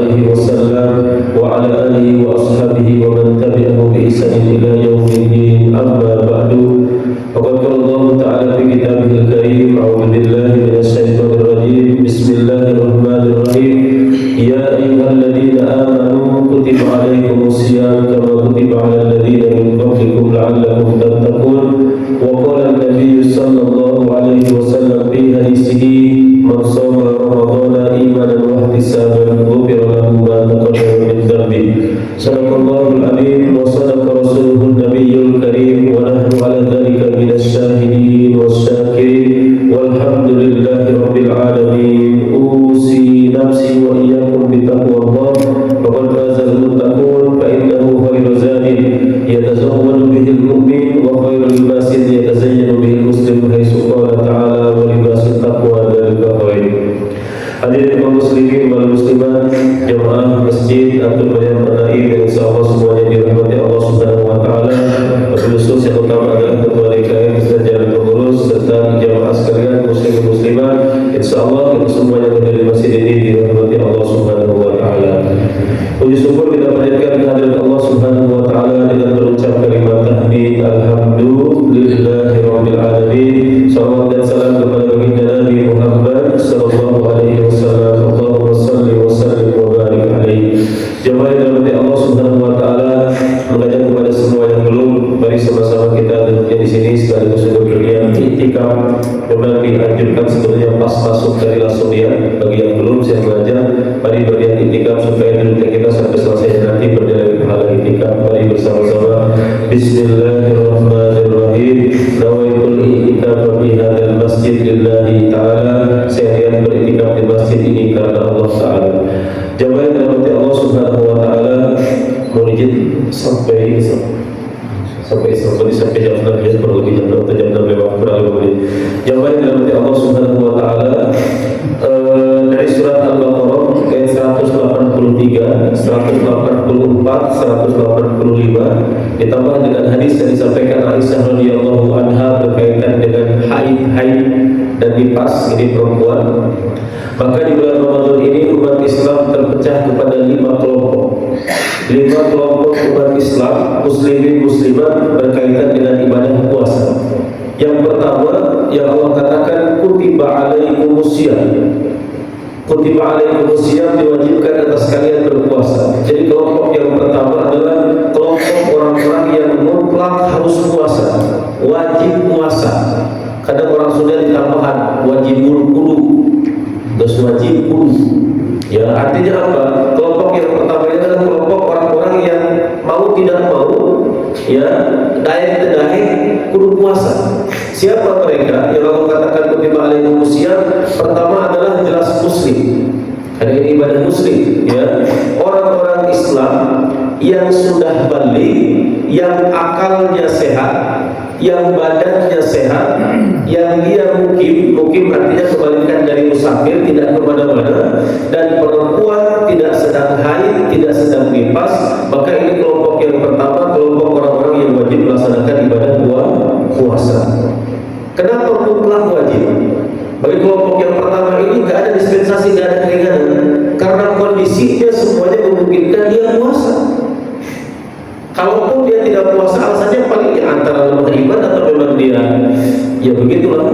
عليه وسلم وعلى آله وأصحابه ومن تبعه بإحسان إلى يوم الدين. أما بعد، فقد قال الله تعالى في كتابه الكريم: أعوذ بالله من الشيطان الرجيم. بسم الله الرحمن الرحيم. يا أيها الذين آمنوا كتب عليكم الصيام كما كتب على الذين من قبلكم لعلكم تتقون. وقال النبي صلى الله عليه وسلم في حديثه: من صام رمضان إيمانا واحتسابا غفر له ما تقدم من ذنبه. صدق الله العظيم وصدق رسوله النبي الكريم، ونحن على ذلك من الشاهدين والشاكرين، والحمد لله رب العالمين. أوصي نفسي وإياكم بتقوى الله، فقد فاز المتقون، فإنه خير زاد يتزود به المؤمن، وخير لباس يتزين به المسلم، حيث قال تعالى: ولباس التقوى ذلك خير. Hadirin kaum muslimin wal muslimat, jemaah masjid Abdul Bayan Panaim yang insyaallah semuanya dirahmati Allah Subhanahu wa taala. Khusus yang utama adalah ketua DKM dan jalan pengurus serta jemaah sekalian muslim dan muslimat. Insyaallah kita semuanya yang ada di masjid ini dirahmati Allah Subhanahu wa taala. Puji syukur kita panjatkan kehadirat Allah Subhanahu wa taala dengan berucap kalimat tahmid, alhamdulillahirabbil alamin. Salawat dan salam kepada baginda Nabi Muhammad sallallahu alaihi wasallam. Allahumma shalli wa sallim wa barik alaihi. Jemaah yang dirahmati Allah Subhanahu wa taala, mengajak kepada semua yang belum, mari sama-sama kita duduknya di sini sekaligus untuk berniat iktikaf. Memang dianjurkan sebetulnya pas masuk dari langsung niat. Bagi yang belum, saya mengajak mari berniat iktikaf supaya duduknya kita sampai selesai nanti bernilai pahala iktikaf. Mari bersama-sama. Bismillahirrahmanirrahim. Nawaitul i'tikaf fi hadzal masjid lillahi ta'ala. Saya niat beriktikaf di masjid ini karena Allah Ta'ala. Jemaah yang dirahmati Allah Subhanahu wa taala, mohon izin sampai jam 6 ya, kurang lebih jam 6 lewat kurang lebih. Jemaah yang dirahmati Allah Subhanahu wa taala, dari surat Al-Baqarah ayat 183, 184, 185 ditambah dengan hadis yang disampaikan Aisyah radhiyallahu anha berkaitan dengan haid dan nifas, ini perempuan. Maka di bulan Ramadan ini umat Islam terpecah kepada 5 kelompok. 5 kelompok umat Islam, muslimin muslimat, berkaitan dengan ibadah puasa. Yang pertama yang Allah katakan kutiba alaikumusiyam. Kutiba alaikumusiyam, diwajibkan atas kalian berpuasa. Jadi kelompok yang pertama adalah kelompok orang-orang yang mutlak harus puasa, wajib puasa. Kadang orang sudah ditambahan wajib buru-buru, terus wajib kudu. Ya, artinya apa? Kelompok yang pertama ini adalah kelompok orang-orang yang mau tidak mau, ya, daek tidak daek kudu puasa. Siapa mereka? Yang Allah katakan kutiba alaikumusiyam, pertama adalah jelas muslim. Ada ini ibadah muslim, ya. Orang-orang Islam yang sudah balik, yang akalnya sehat, yang badannya sehat, yang dia mukim artinya kebalikan dari musafir, tidak kemana-mana, dan perempuan tidak sedang haid, tidak sedang nifas. Maka ini kelompok yang pertama, kelompok orang-orang yang wajib melaksanakan ibadah puasa. Kenapa mutlak wajib? Bagi kelompok yang pertama ini tidak ada dispensasi, tidak ada keringanan, karena kondisinya semuanya memungkinkan dia puasa. Kalaupun dia tidak puasa, alasannya paling antara lemah iman atau memang dia, ya begitulah,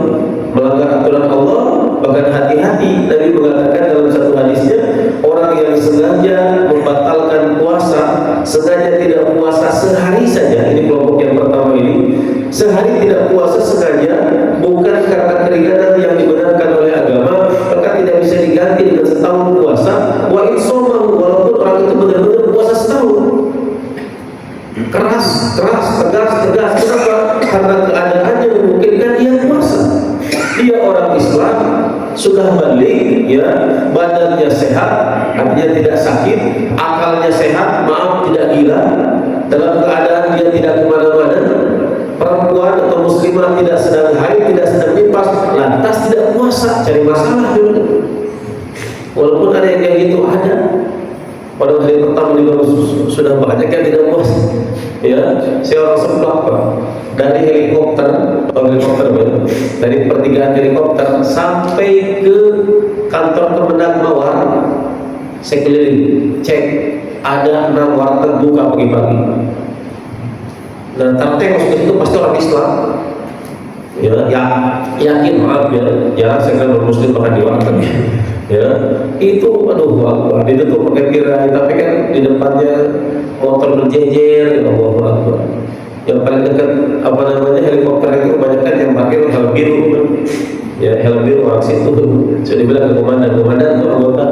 melanggar aturan Allah. Bahkan hati-hati, Nabi mengatakan dalam satu hadisnya, orang yang sengaja membatalkan puasa, sengaja tidak puasa sehari saja, ini kelompok yang pertama ini, sehari tidak puasa sengaja, bukan karena keringanan yang dibenarkan oleh agama, maka tidak bisa diganti dengan setahun puasa. Wa insomahu, walaupun orang itu benar-benar puasa setahun. Keras, tegas. Kenapa? Karena keadaannya memungkinkan dia puasa. Dia orang Islam, sudah balik, ya, badannya sehat, artinya tidak sakit, akalnya sehat, maaf tidak gila, dalam keadaan dia tidak kemana-mana. Perempuan atau muslimah tidak sedang haid, tidak sedang nifas, lantas tidak puasa, cari masalah dulu. Walaupun ada yang kayak gitu, ada. Pada hari pertama juga sudah banyak yang tidak puasa. Ya, saya orang sebelah Pak, dari helikopter, dari pertigaan helikopter sampai ke kantor Kemenang Mawar, saya keliling, cek ada 6 warteg buka pagi-pagi. Dan tartek masuk ke situ pasti orang Islam. Ya, yakin maaf ya, jarang saya kan muslim makan di warteg. Ya, itu aduh Akbar, itu tuh pakai tirai, tapi kan di depannya motor berjejer, ya Allah Akbar. Yang paling dekat apa namanya helikopter itu kebanyakan yang pakai helm biru, ya helm biru orang situ. Saya dibilang ke komandan tuh anggota.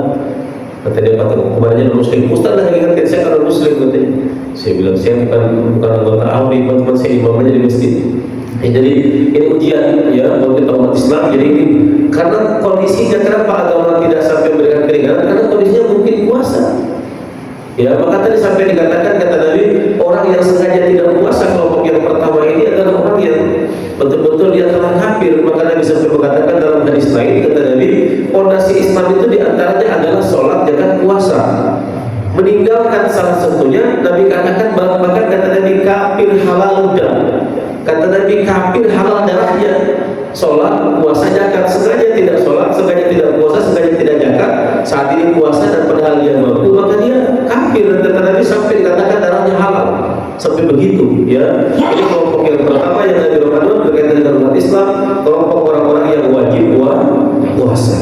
Kata dia kata komandannya muslim, Ustaz lah yang ingat saya kalau muslim katanya. Saya bilang saya bukan anggota Audi, teman saya imamnya di masjid. Ya, jadi ini ujian ya buat kita umat Islam. Jadi karena kondisinya kenapa agama tidak sampai memberikan keringanan, karena kondisinya mungkin puasa. Ya maka tadi sampai dikatakan kata Nabi, orang yang sengaja tidak puasa kelompok yang pertama ini adalah orang yang betul-betul dia telah kafir. Maka Nabi sampai mengatakan dalam hadis lain kata Nabi, fondasi Islam itu diantaranya adalah sholat, zakat, puasa. Meninggalkan salah satunya Nabi katakan bahkan kata Nabi kafir halal dam. Kata Nabi kafir halal darahnya. Sholat, puasa, zakat, sengaja tidak sholat, sengaja tidak puasa, sengaja tidak zakat, saat ini puasa dan padahal dia mampu, maka dia kafir. Dan kata Nabi sampai dikatakan darahnya halal, sampai begitu ya. Ini kelompok yang pertama yang Nabi Ramadan berkaitan dengan umat Islam, kelompok orang-orang yang wajib puasa.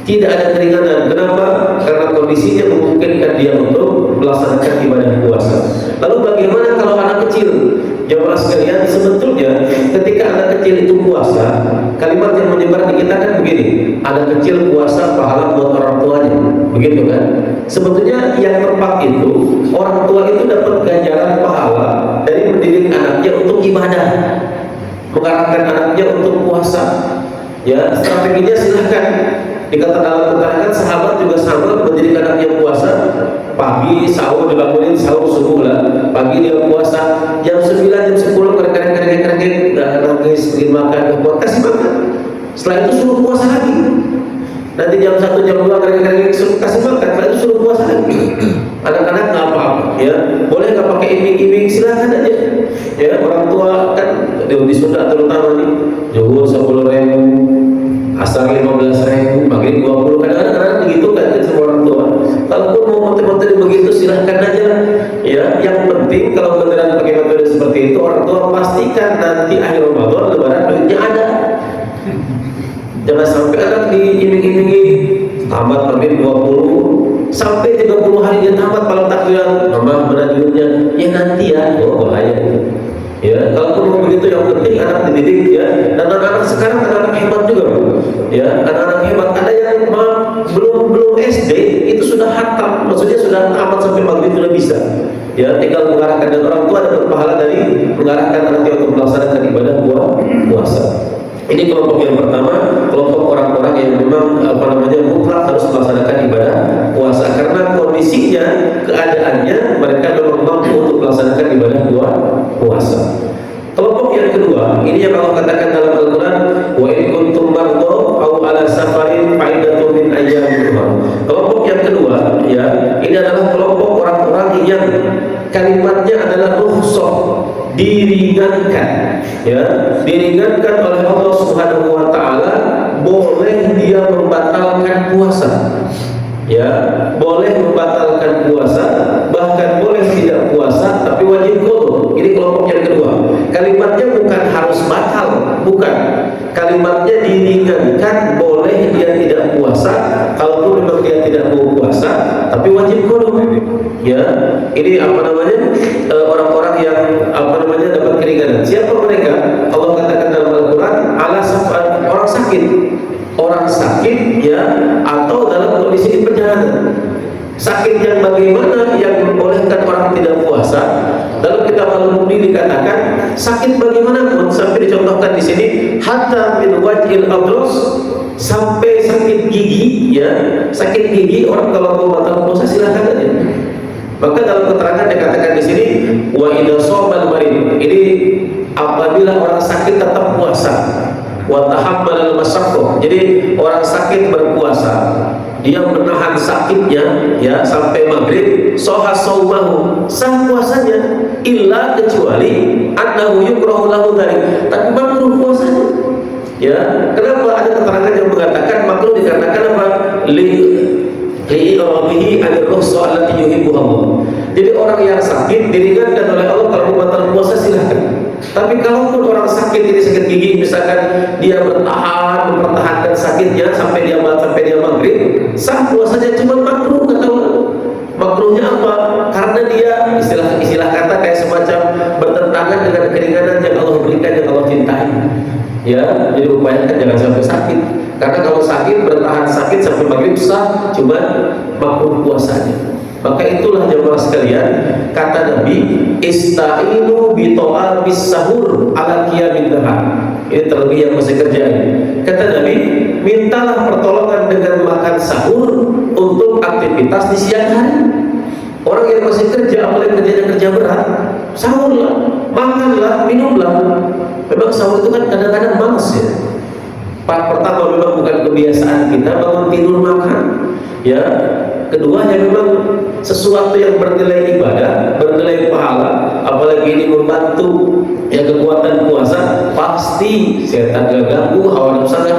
Tidak ada keringanan. Kenapa? Karena kondisinya memungkinkan dia untuk melaksanakan ibadah puasa. Lalu bagaimana kalau anak kecil? Jamaah sekalian, sebetulnya ketika anak kecil itu puasa, kalimat yang menyebar di kita kan begini, anak kecil puasa pahala buat orang tuanya, begitu kan? Sebetulnya yang tepat itu orang tua itu dapat ganjaran pahala dari mendidik anaknya untuk ibadah, mengarahkan anaknya untuk puasa. Ya, strateginya silahkan. Dikata dalam keterangan sahabat juga sama mendidik anaknya puasa. Pagi sahur dibangunin sahur subuh lah. Pagi dia puasa jam 9 jam 10 kerek nggak nangis bikin makan buat kasih makan. Setelah itu suruh puasa lagi. Nanti jam 1 jam 2 kerek suruh kasih makan. Setelah itu suruh puasa lagi. Anak-anak nggak apa-apa ya. Boleh nggak pakai iming-iming silakan aja. Ya orang tua kan di Sunda terutama nih juhur 10.000, asar 15.000, maghrib 20. Kadang-kadang begitu kan semua orang tua. Kalaupun mau materi-materi begitu silahkan aja. Ya, yang penting kalau beneran pakai metode seperti itu, orang tua pastikan nanti akhir Ramadan lebaran duitnya ada. Jangan sampai anak diiming-imingi tamat maghrib 20 sampai 30 hari dia tamat malam takbiran, mama mana duitnya? Ya nanti ya, bahaya. Ya, kalau mau begitu yang penting anak dididik ya. Dan anak-anak sekarang anak-anak hebat juga, ya. Anak-anak hebat ada yang belum SD itu sudah hatam, maksudnya sudah tamat sampai maghrib sudah bisa. Ya, tinggal mengarahkan dan orang tua dapat pahala dari mengarahkan anaknya untuk melaksanakan ibadah puasa. Ini kelompok yang pertama, kelompok orang-orang yang memang mutlak harus melaksanakan ibadah puasa karena kondisinya, keadaannya mereka memang mampu untuk melaksanakan ibadah puasa. Kelompok yang kedua, ini yang Allah katakan dalam Al-Quran, wa in kuntum marḍā aw 'alā safarin fa'iddatun min ayyamin ukhar. Kelompok yang kedua, ya, ini adalah kelompok orang-orang yang kalimatnya adalah rukhsah, diringankan, ya, diringankan oleh Allah Subhanahu wa taala, boleh dia membatalkan puasa. Ya, boleh membatalkan puasa, bahkan boleh tidak puasa tapi wajib qadha. Ini kelompok yang kedua. Kalimatnya bukan harus batal, bukan. Kalimatnya diringankan, boleh dia tidak puasa, kalaupun memang dia tidak mau puasa, tapi wajib qadha. Ya, ini orang-orang yang dapat keringanan. Siapa mereka? Allah katakan dalam Al-Quran, orang sakit. Orang sakit ya, atau dalam kondisi di perjalanan. Sakit yang bagaimana yang membolehkan orang tidak puasa? Dalam kitab Al-Mughni dikatakan sakit bagaimanapun, sampai dicontohkan di sini hatta min wajhil adros, sampai sakit gigi ya. Sakit gigi orang kalau mau batal puasa silakan aja. Maka dalam keterangan dikatakan di sini wa idza shawmal marid. Ini apabila orang sakit tetap puasa. Wa tahammal al-masyaqqah. Jadi orang sakit berpuasa, dia menahan sakitnya ya sampai maghrib, sahha shaumahu, sah puasanya, illa kecuali annahu yukrahu lahu dzalik, tapi makruh puasanya. Ya, kenapa ada keterangan yang mengatakan makruh dikarenakan apa? li'irabihi an-rukhsah allati yuhibbuha Allah. Jadi orang yang sakit diringankan oleh Allah kalau batal puasa silahkan. Tapi kalaupun orang sakit ini sakit gigi, misalkan dia bertahan mempertahankan sakitnya sampai dia maghrib, sah puasanya, cuma makruh kata Allah. Makruhnya apa? Karena dia istilah kata kayak semacam bertentangan dengan keringanan yang Allah berikan, yang Allah cintai. Ya, jadi upayakan jangan sampai sakit. Karena kalau sakit bertahan sakit sampai maghrib sah, cuma makruh puasanya. Maka itulah jemaah sekalian, kata Nabi, ista'inu bi ta'amis sahur ala qiyamid dahar. Ini terlebih yang masih kerja. Kata Nabi, mintalah pertolongan dengan makan sahur untuk aktivitas di siang hari. Orang yang masih kerja, apalagi kerjanya kerja berat, sahurlah, makanlah, minumlah. Memang sahur itu kan kadang-kadang malas ya. Pertama memang bukan kebiasaan kita bangun tidur makan. Ya, kedua ya memang sesuatu yang bernilai ibadah, bernilai pahala, apalagi ini membantu ya kekuatan puasa, pasti setan gak ganggu, hawa nafsu gak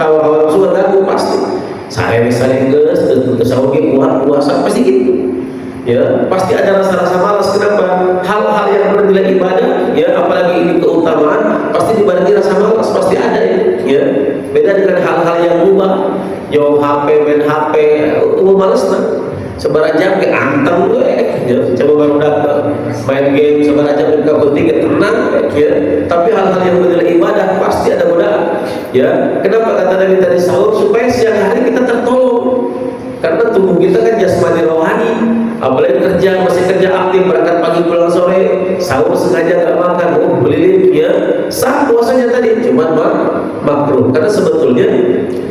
ganggu pasti. Saya misalnya tentu sahur puasa pasti gitu. Ya, pasti ada rasa-rasa malas. Kenapa? Hal-hal yang bernilai ibadah, ya apalagi ini keutamaan, pasti dibarengi rasa malas, pasti ada ya. Beda dengan hal-hal yang mubah, jauh HP, main HP, malas nah. Sebarang jam ke anteng gue, ya, coba baru datang main game sebarang jam ke penting tenang, ya. Tapi hal-hal yang bernilai ibadah pasti ada godaan. Ya, kenapa kata Nabi tadi sahur? Supaya siang hari kita tertolong. Karena tubuh kita kan jasmani rohani, apalagi masih kerja aktif, berangkat pagi pulang sore, sahur sengaja nggak makan, beliin ya, sah puasanya tadi, cuma makruh. Karena sebetulnya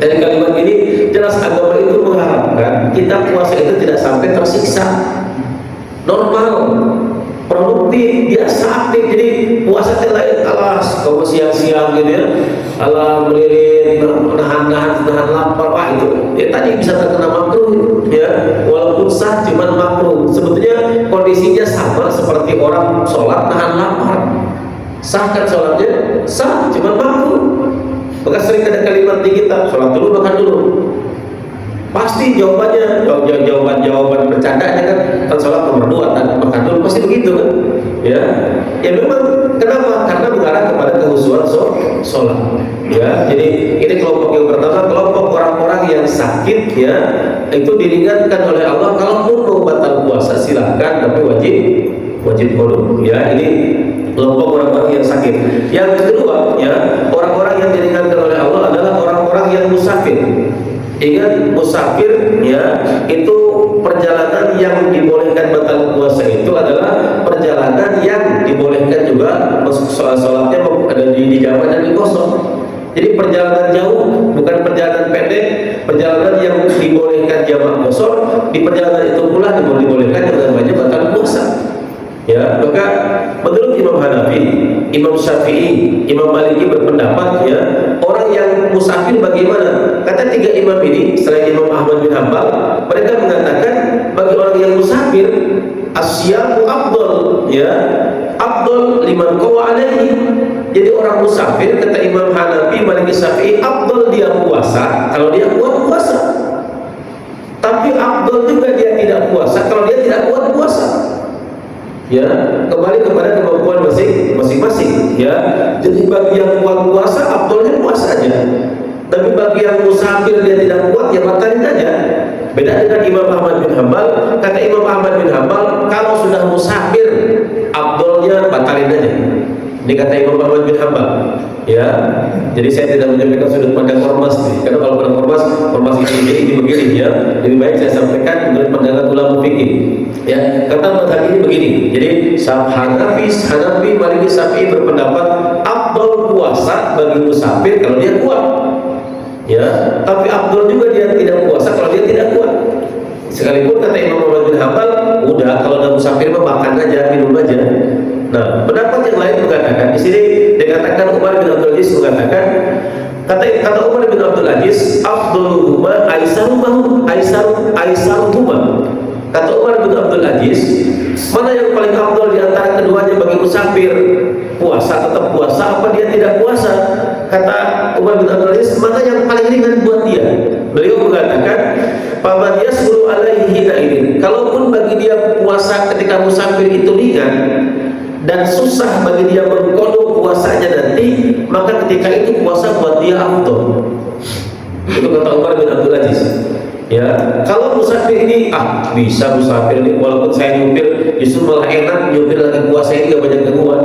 dari kalimat ini jelas agama itu mengharapkan kita puasa itu tidak sampai tersiksa, normal, produktif, biasa aktif. Jadi puasa itu lain alas, kalau siang-siang gitu ya, ala melilit, nahan lapar, itu ya tadi bisa terkena makruh ya, walaupun sah cuman makruh. Sebetulnya kondisinya sama seperti orang sholat nahan lapar, sah kan sholatnya? Sah, cuman makruh. Maka sering ada kalimat di kita, sholat dulu makan dulu. Pasti jawabannya jawaban bercandanya kan sholat nomor 2 kan makan dulu, pasti begitu kan ya. Ya memang kenapa? Karena mengarah kepada kehusuan sholat ya. Jadi ini kelompok yang pertama, kelompok orang-orang yang sakit ya, itu diringankan oleh Allah. Kalaupun mau batal puasa silahkan, tapi wajib qada ya. Ini kelompok orang-orang yang sakit. Yang kedua ya, orang-orang yang diringankan oleh Allah adalah orang-orang yang musafir. Ingat, musafir ya, itu perjalanan yang dibolehkan batal puasa itu adalah perjalanan yang dibolehkan juga sholatnya ada di jamak dan di kosong. Jadi perjalanan jauh, bukan perjalanan pendek, perjalanan yang dibolehkan jamak kosong. Di perjalanan itu pula dibolehkan yang namanya batal puasa. Ya, maka menurut Imam Hanafi, Imam Syafi'i, Imam Maliki berpendapat ya, orang yang musafir bagaimana? Kata tiga imam ini, selain Imam Ahmad bin Hanbal, mereka mengatakan bagi orang yang musafir asyamu afdal ya, afdal liman qawa alaihi. Jadi orang musafir kata Imam Hanafi, Maliki, Syafi'i, afdal dia puasa kalau dia kuat puasa. Tapi afdal juga dia tidak puasa kalau dia tidak kuat puasa. Ya, kembali kepada kemampuan masing-masing ya. Jadi bagi yang kuat puasa, afdalnya puasa aja. Tapi bagi yang musafir dia tidak kuat, ya batalin aja. Beda dengan Imam Ahmad bin Hanbal. Kata Imam Ahmad bin Hanbal, kalau sudah musafir, afdalnya batalin aja. Ini kata Imam Ahmad bin Hanbal. Ya, jadi saya tidak menyampaikan sudut pandang ormas nih. Karena kalau pada ormas ini begini ya. Lebih baik saya sampaikan menurut pandangan ulama fikih. Ya, kata madhab ini begini. Jadi Hanafi, Maliki, Syafi'i berpendapat afdal puasa bagi musafir kalau dia kuat. Ya, tapi afdal juga dia tidak puasa kalau dia tidak kuat. Sekalipun kata Imam Ahmad bin Hanbal, udah kalau udah musafir mah makan aja, minum aja. Nah, pendapat yang lain mengatakan di sini dikatakan Umar bin Abdul Aziz mengatakan kata Umar bin Abdul Aziz afdaluhuma aisaruhuma. Kata Umar bin Abdul Aziz, mana yang paling afdal di antara keduanya bagi musafir? Puasa tetap puasa apa dia tidak puasa? kata Umar bin Abdul Aziz, mana yang paling ringan buat dia? Beliau mengatakan, "Faman yasburu alaihi hina ini." Kalaupun bagi dia puasa ketika musafir itu ringan dan susah bagi dia berkodok puasanya nanti, maka ketika itu puasa buat dia afdol. Itu kata Umar bin Abdul Aziz. Ya, kalau musafir ini bisa musafir ini, walaupun saya nyupir justru malah enak, nyupir lagi puasa ini gak banyak gangguan.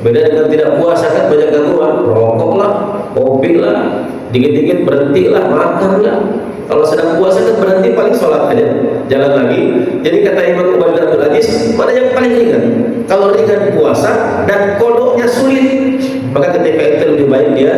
Beda dengan tidak puasa kan banyak gangguan, rokok lah, kopi lah, dikit-dikit berhenti lah, makan lah. Kalau sedang puasa kan berhenti paling sholat aja, jalan lagi. Jadi kata Imam Umar bin Abdul Aziz, mana yang paling ringan? Kalau ringan puasa dan kodoknya sulit, maka ketika itu lebih baik dia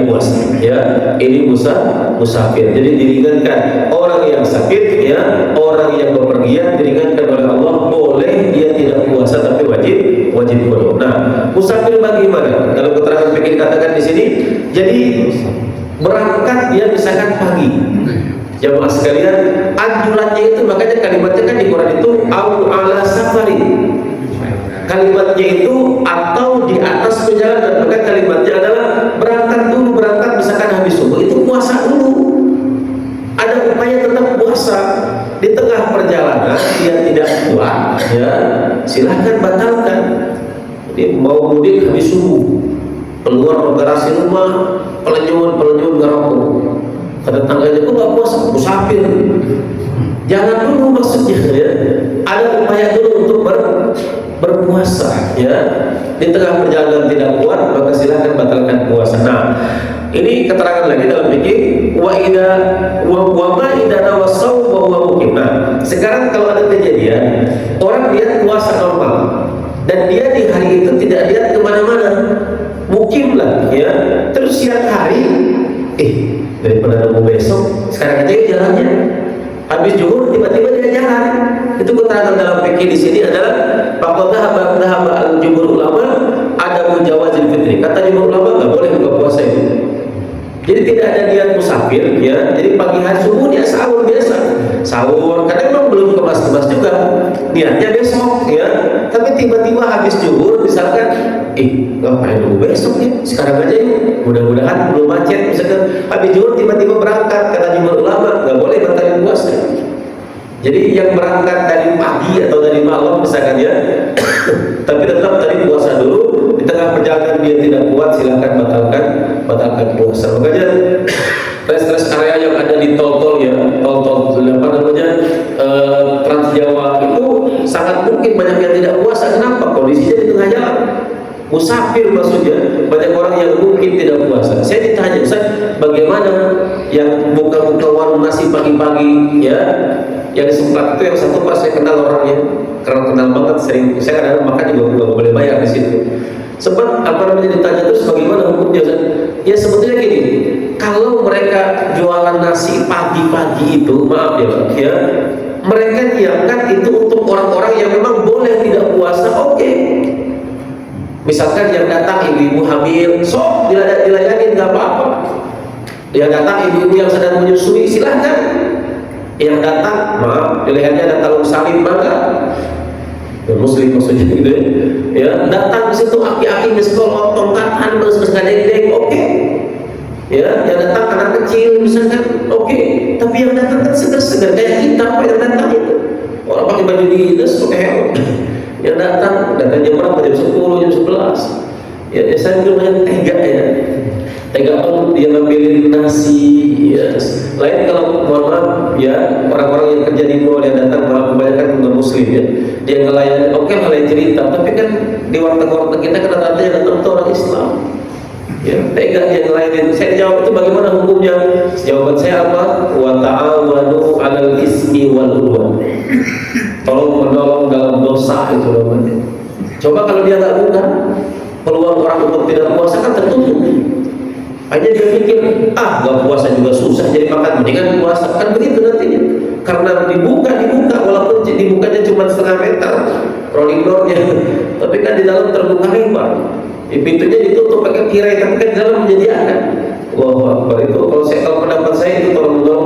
puasa. Ya, ini musafir. Jadi diringankan orang yang sakit, ya, orang yang bepergian diringankan oleh Allah. Boleh dia tidak puasa tapi wajib kodok. Nah, musafir bagaimana? Kalau keterangan fikih katakan di sini, jadi berangkat dia misalkan pagi. Jamaah sekalian, anjurannya itu makanya kalimatnya kan di Quran itu au ala safari. Kalimatnya itu atau di atas perjalanan, maka kalimatnya adalah berangkat misalkan habis subuh itu puasa dulu. Ada upaya tetap puasa. Di tengah perjalanan dia tidak kuat, ya silahkan batalkan. Jadi mau mudik habis subuh, keluar garasi rumah, pelenyun ngerokok. Kata tangganya, kok gak puasa? Musafir. Jangan dulu maksudnya, ya. Ada upaya dulu untuk berpuasa, ya. Di tengah perjalanan tidak kuat, maka silahkan batalkan puasa. Nah, ini keterangan lagi dalam fikih wa ma idza tawassau wa huwa muqim. Nah, sekarang kalau ada kejadian orang lihat puasa normal dan dia di hari itu tidak lihat kemana-mana, mukim lah, ya. Terus siang hari, daripada nunggu besok, sekarang aja jalannya. Habis zuhur tiba-tiba dia jalan. Itu keterangan dalam fikih di sini adalah faqad dhahaba al-jumhur ulama ada mujawazil fitri. Kata jumhur ulama enggak boleh buka puasa itu. Jadi tidak ada niat musafir, ya. Jadi pagi hari subuh dia sahur biasa. Sahur, kadang memang belum kemas-kemas juga. Niatnya besok, ya. Tapi tiba-tiba habis zuhur misalkan, ngapain dulu besok ya? Sekarang aja yuk. Mudah-mudahan belum macet. Misalkan habis zuhur tiba-tiba berangkat, kata jumhur ulama enggak boleh batalin puasa. Jadi yang berangkat dari pagi atau dari malam misalkan, ya, tapi tetap tadi puasa dulu. Di tengah perjalanan dia tidak kuat, silahkan batalkan puasa. Makanya rest area yang ada di tol-tol, ya, tol-tol apa namanya, Trans Jawa itu sangat mungkin banyak yang tidak puasa. Kenapa? Kondisinya di tengah jalan. Musafir maksudnya, banyak orang yang mungkin tidak puasa. Saya ditanya, Ustaz, bagaimana yang buka-buka warung nasi pagi-pagi, ya, yang di Sempat itu yang satu pas saya kenal orangnya, karena kenal banget, sering saya kadang makan juga nggak boleh bayar di situ. Sempat ditanya terus bagaimana hukumnya, Ustaz? Ya sebetulnya gini, kalau mereka jualan nasi pagi-pagi itu, maaf ya Pak, ya, mereka niatkan itu untuk orang-orang yang memang boleh tidak puasa, oke. Misalkan yang datang ibu-ibu hamil, sok dilayani nggak apa-apa. Yang datang ibu-ibu yang sedang menyusui, silahkan. Yang datang, maaf, pilihannya ada talung salib maka Muslim maksudnya gitu, ya. Datang di situ aki-aki miskolot, tongkatan, bersekadeng-deng, oke. Ya, yang datang anak kecil misalkan, oke. Tapi yang datang kan segar-segar kayak kita, apa yang datang itu? Orang pakai baju dinas, pakai helm. Yang datang jam berapa? Jam 10, jam 11. Ya, saya bilang banyak tega, ya. Tega pun dia ngambilin nasi, ya. Lain kalau mohon maaf, ya, orang-orang yang kerja di mall yang datang, maaf, kebanyakan bukan muslim, ya. Dia ngelayan, oke, lain cerita. Tapi kan di warteg-warteg kita kan rata-rata yang datang itu orang Islam. Ya, tega dia ngelayanin. Saya jawab itu bagaimana hukumnya? Jawaban saya apa? Wa ta'awanu 'alal ismi wal 'udwan. Tolong menolong dalam dosa itu namanya. Coba kalau dia nggak buka, peluang orang untuk tidak puasa kan tertutup. Hanya dia pikir, nggak puasa juga susah jadi makan, mendingan puasa, kan begitu nantinya. Karena dibuka, walaupun dibukanya cuma setengah meter, rolling door-nya, tapi kan di dalam terbuka lebar. Pintunya ditutup pakai tirai, tapi kan di dalam menyediakan. Wah, itu kalau pendapat saya itu tolong menolong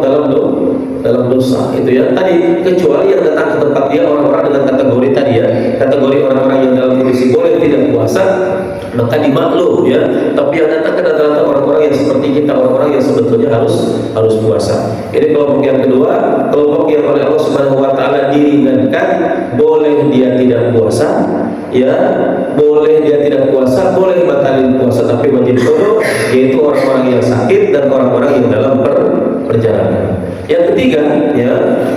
dalam dosa itu, ya. Tadi kecuali yang datang ke tempat dia orang-orang dengan kategori tadi, ya, kategori orang-orang yang dalam kondisi boleh tidak puasa. puasa maka dimaklum ya. Tapi yang datang adalah orang-orang yang seperti kita, orang-orang yang sebetulnya harus puasa. Ini kelompok yang kedua, kelompok yang oleh Allah Subhanahu wa taala diringankan, boleh dia tidak puasa, ya, boleh dia tidak puasa, boleh batalin puasa, tapi wajib qada, yaitu orang-orang yang sakit dan orang-orang yang dalam perjalanan. Yang ketiga, ya,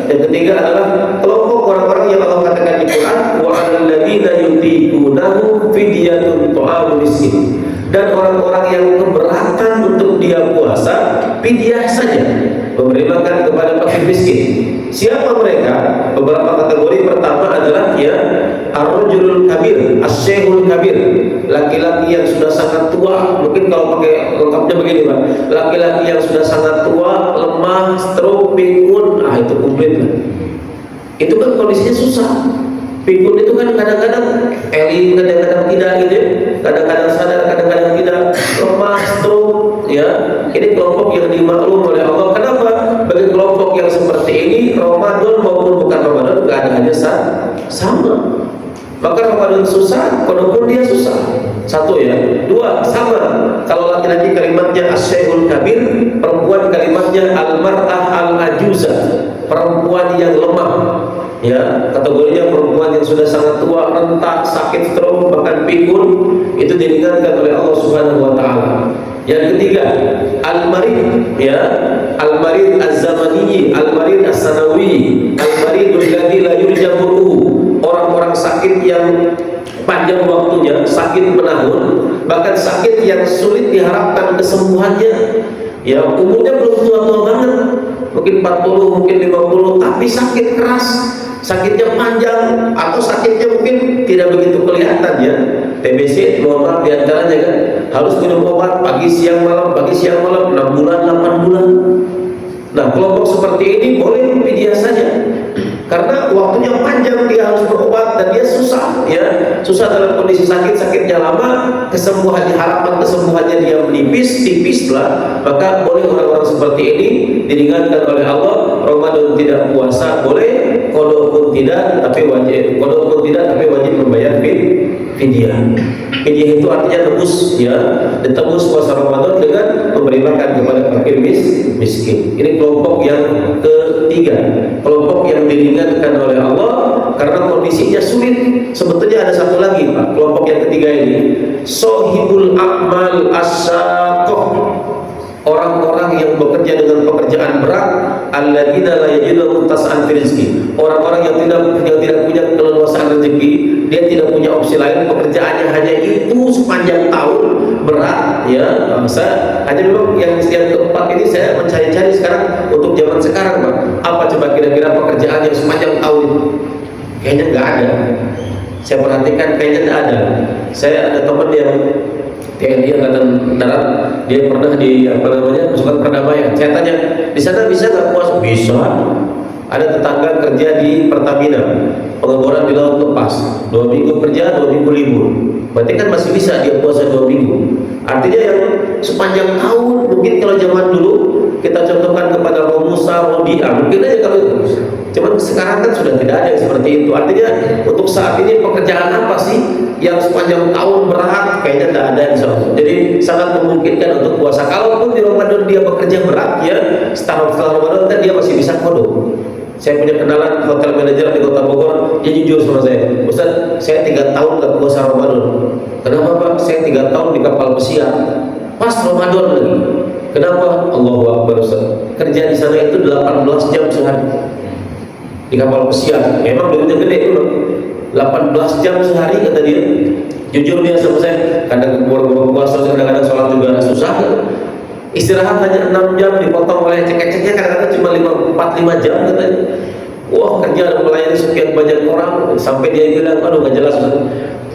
yang ketiga adalah kelompok orang-orang yang Allah katakan di Quran, wa 'alal ladzina yutiqunahu fidyatun ta'amu miskin. Dan orang-orang yang keberatan untuk dia puasa, fidyah saja, memberi makan kepada fakir miskin. Siapa mereka? Beberapa kategori. Pertama adalah ya ar-rajulul kabir, asy-syekhul kabir, laki-laki yang sudah sangat tua. Mungkin kalau pakai lengkapnya begini Pak, laki-laki yang sudah sangat tua, lemah, stroke, pikun, itu komplit lah. Itu kan kondisinya susah. Pikun itu kan kadang-kadang eling, kadang-kadang tidak gitu ya. Kadang-kadang sadar, kadang-kadang tidak, lemah, stroke ya. Ini kelompok yang dimaklum oleh Allah. Kenapa? Bagi kelompok yang seperti ini, Ramadan maupun bukan Ramadan keadaannya sama. Maka Ramadan susah, walaupun dia susah. Satu ya. Dua, sama. Kalau laki-laki kalimatnya as-syekhul kabir, perempuan kalimatnya al-mar'ah al-ajuza, perempuan yang lemah. Ya, kategorinya perempuan yang sudah sangat tua, rentak, sakit, stroke, bahkan pikun, itu diringankan oleh Allah Subhanahu wa taala. Yang ketiga, al-marid, ya, al-marid az-zamani, al-marid as-sanawi, al-maridul ladzi la yurja buruhu, orang-orang sakit yang panjang waktunya, sakit menahun, bahkan sakit yang sulit diharapkan kesembuhannya. Ya, umurnya belum tua-tua banget, mungkin 40, mungkin 50, tapi sakit keras, sakitnya panjang, atau sakitnya mungkin tidak begitu kelihatan ya. TBC, mohon diantaranya kan harus minum obat pagi siang malam, 6 bulan, 8 bulan. Nah, kelompok seperti ini boleh fidyah saja, karena waktunya panjang, dia harus berobat dan dia susah ya, susah dalam kondisi sakit, sakitnya lama, kesembuhan, diharapkan kesembuhannya dia menipis, tipis lah. Maka boleh orang-orang seperti ini diringankan oleh Allah. Ramadan tidak puasa boleh, qada pun tidak, tapi wajib, qada pun tidak, tapi wajib membayar fidyah. Fidyah itu artinya tebus ya, ditebus puasa Ramadan dengan memberi makan kepada fakir miskin. Ini kelompok yang ketiga, kelompok yang diringankan oleh Allah karena kondisinya sulit. Sebetulnya ada satu lagi Pak, kelompok yang ketiga ini, sohibul a'mal as-saqah, orang-orang yang bekerja dengan pekerjaan berat, alladzina la yajidu tas'an fi rizqi, orang-orang yang tidak punya keleluasaan rezeki, dia tidak punya opsi lain, pekerjaannya hanya itu sepanjang tahun, berat ya. Hanya memang yang keempat ini saya mencari-cari sekarang untuk zaman sekarang Pak, apa coba kira-kira pekerjaan yang sepanjang tahun itu? Kayaknya nggak ada. Saya perhatikan kayaknya nggak ada. Saya ada teman yang TNI Angkatan Darat, dia pernah di pasukan perdamaian. Saya tanya, di sana bisa nggak puasa? Bisa. Ada tetangga kerja di Pertamina, pengeboran di laut lepas, 2 minggu kerja, 2 minggu libur. Berarti kan masih bisa dia puasa 2 minggu. Artinya yang sepanjang tahun, mungkin kalau zaman dulu kita contohkan kepada Romusa, Rodia, mungkin aja kalau itu. Cuman sekarang kan sudah tidak ada yang seperti itu. Artinya untuk saat ini pekerjaan apa sih yang sepanjang tahun berat? Kayaknya tidak ada insyaallah. Jadi sangat memungkinkan untuk puasa. Kalaupun di Ramadan dia bekerja berat ya, setelah Ramadan kan dia masih bisa qada. Saya punya kenalan hotel manajer di Kota Bogor, dia jujur sama saya, Ustaz, saya 3 tahun nggak puasa Ramadan. Kenapa Pak? Saya 3 tahun di kapal pesiar, pas Ramadan lagi. Kenapa? Allahu Akbar Ustaz. Kerja di sana itu 18 jam sehari di kapal pesiar. Memang duitnya gede itu, 18 jam sehari kata dia. Jujur dia sama saya, kadang puasa, kadang-kadang sholat juga susah. Istirahat hanya 6 jam, dipotong oleh cek-ceknya kadang-kadang cuma 4-5 jam katanya. Wah, kerja dan melayani sekian banyak orang, sampai dia bilang, aduh gak jelas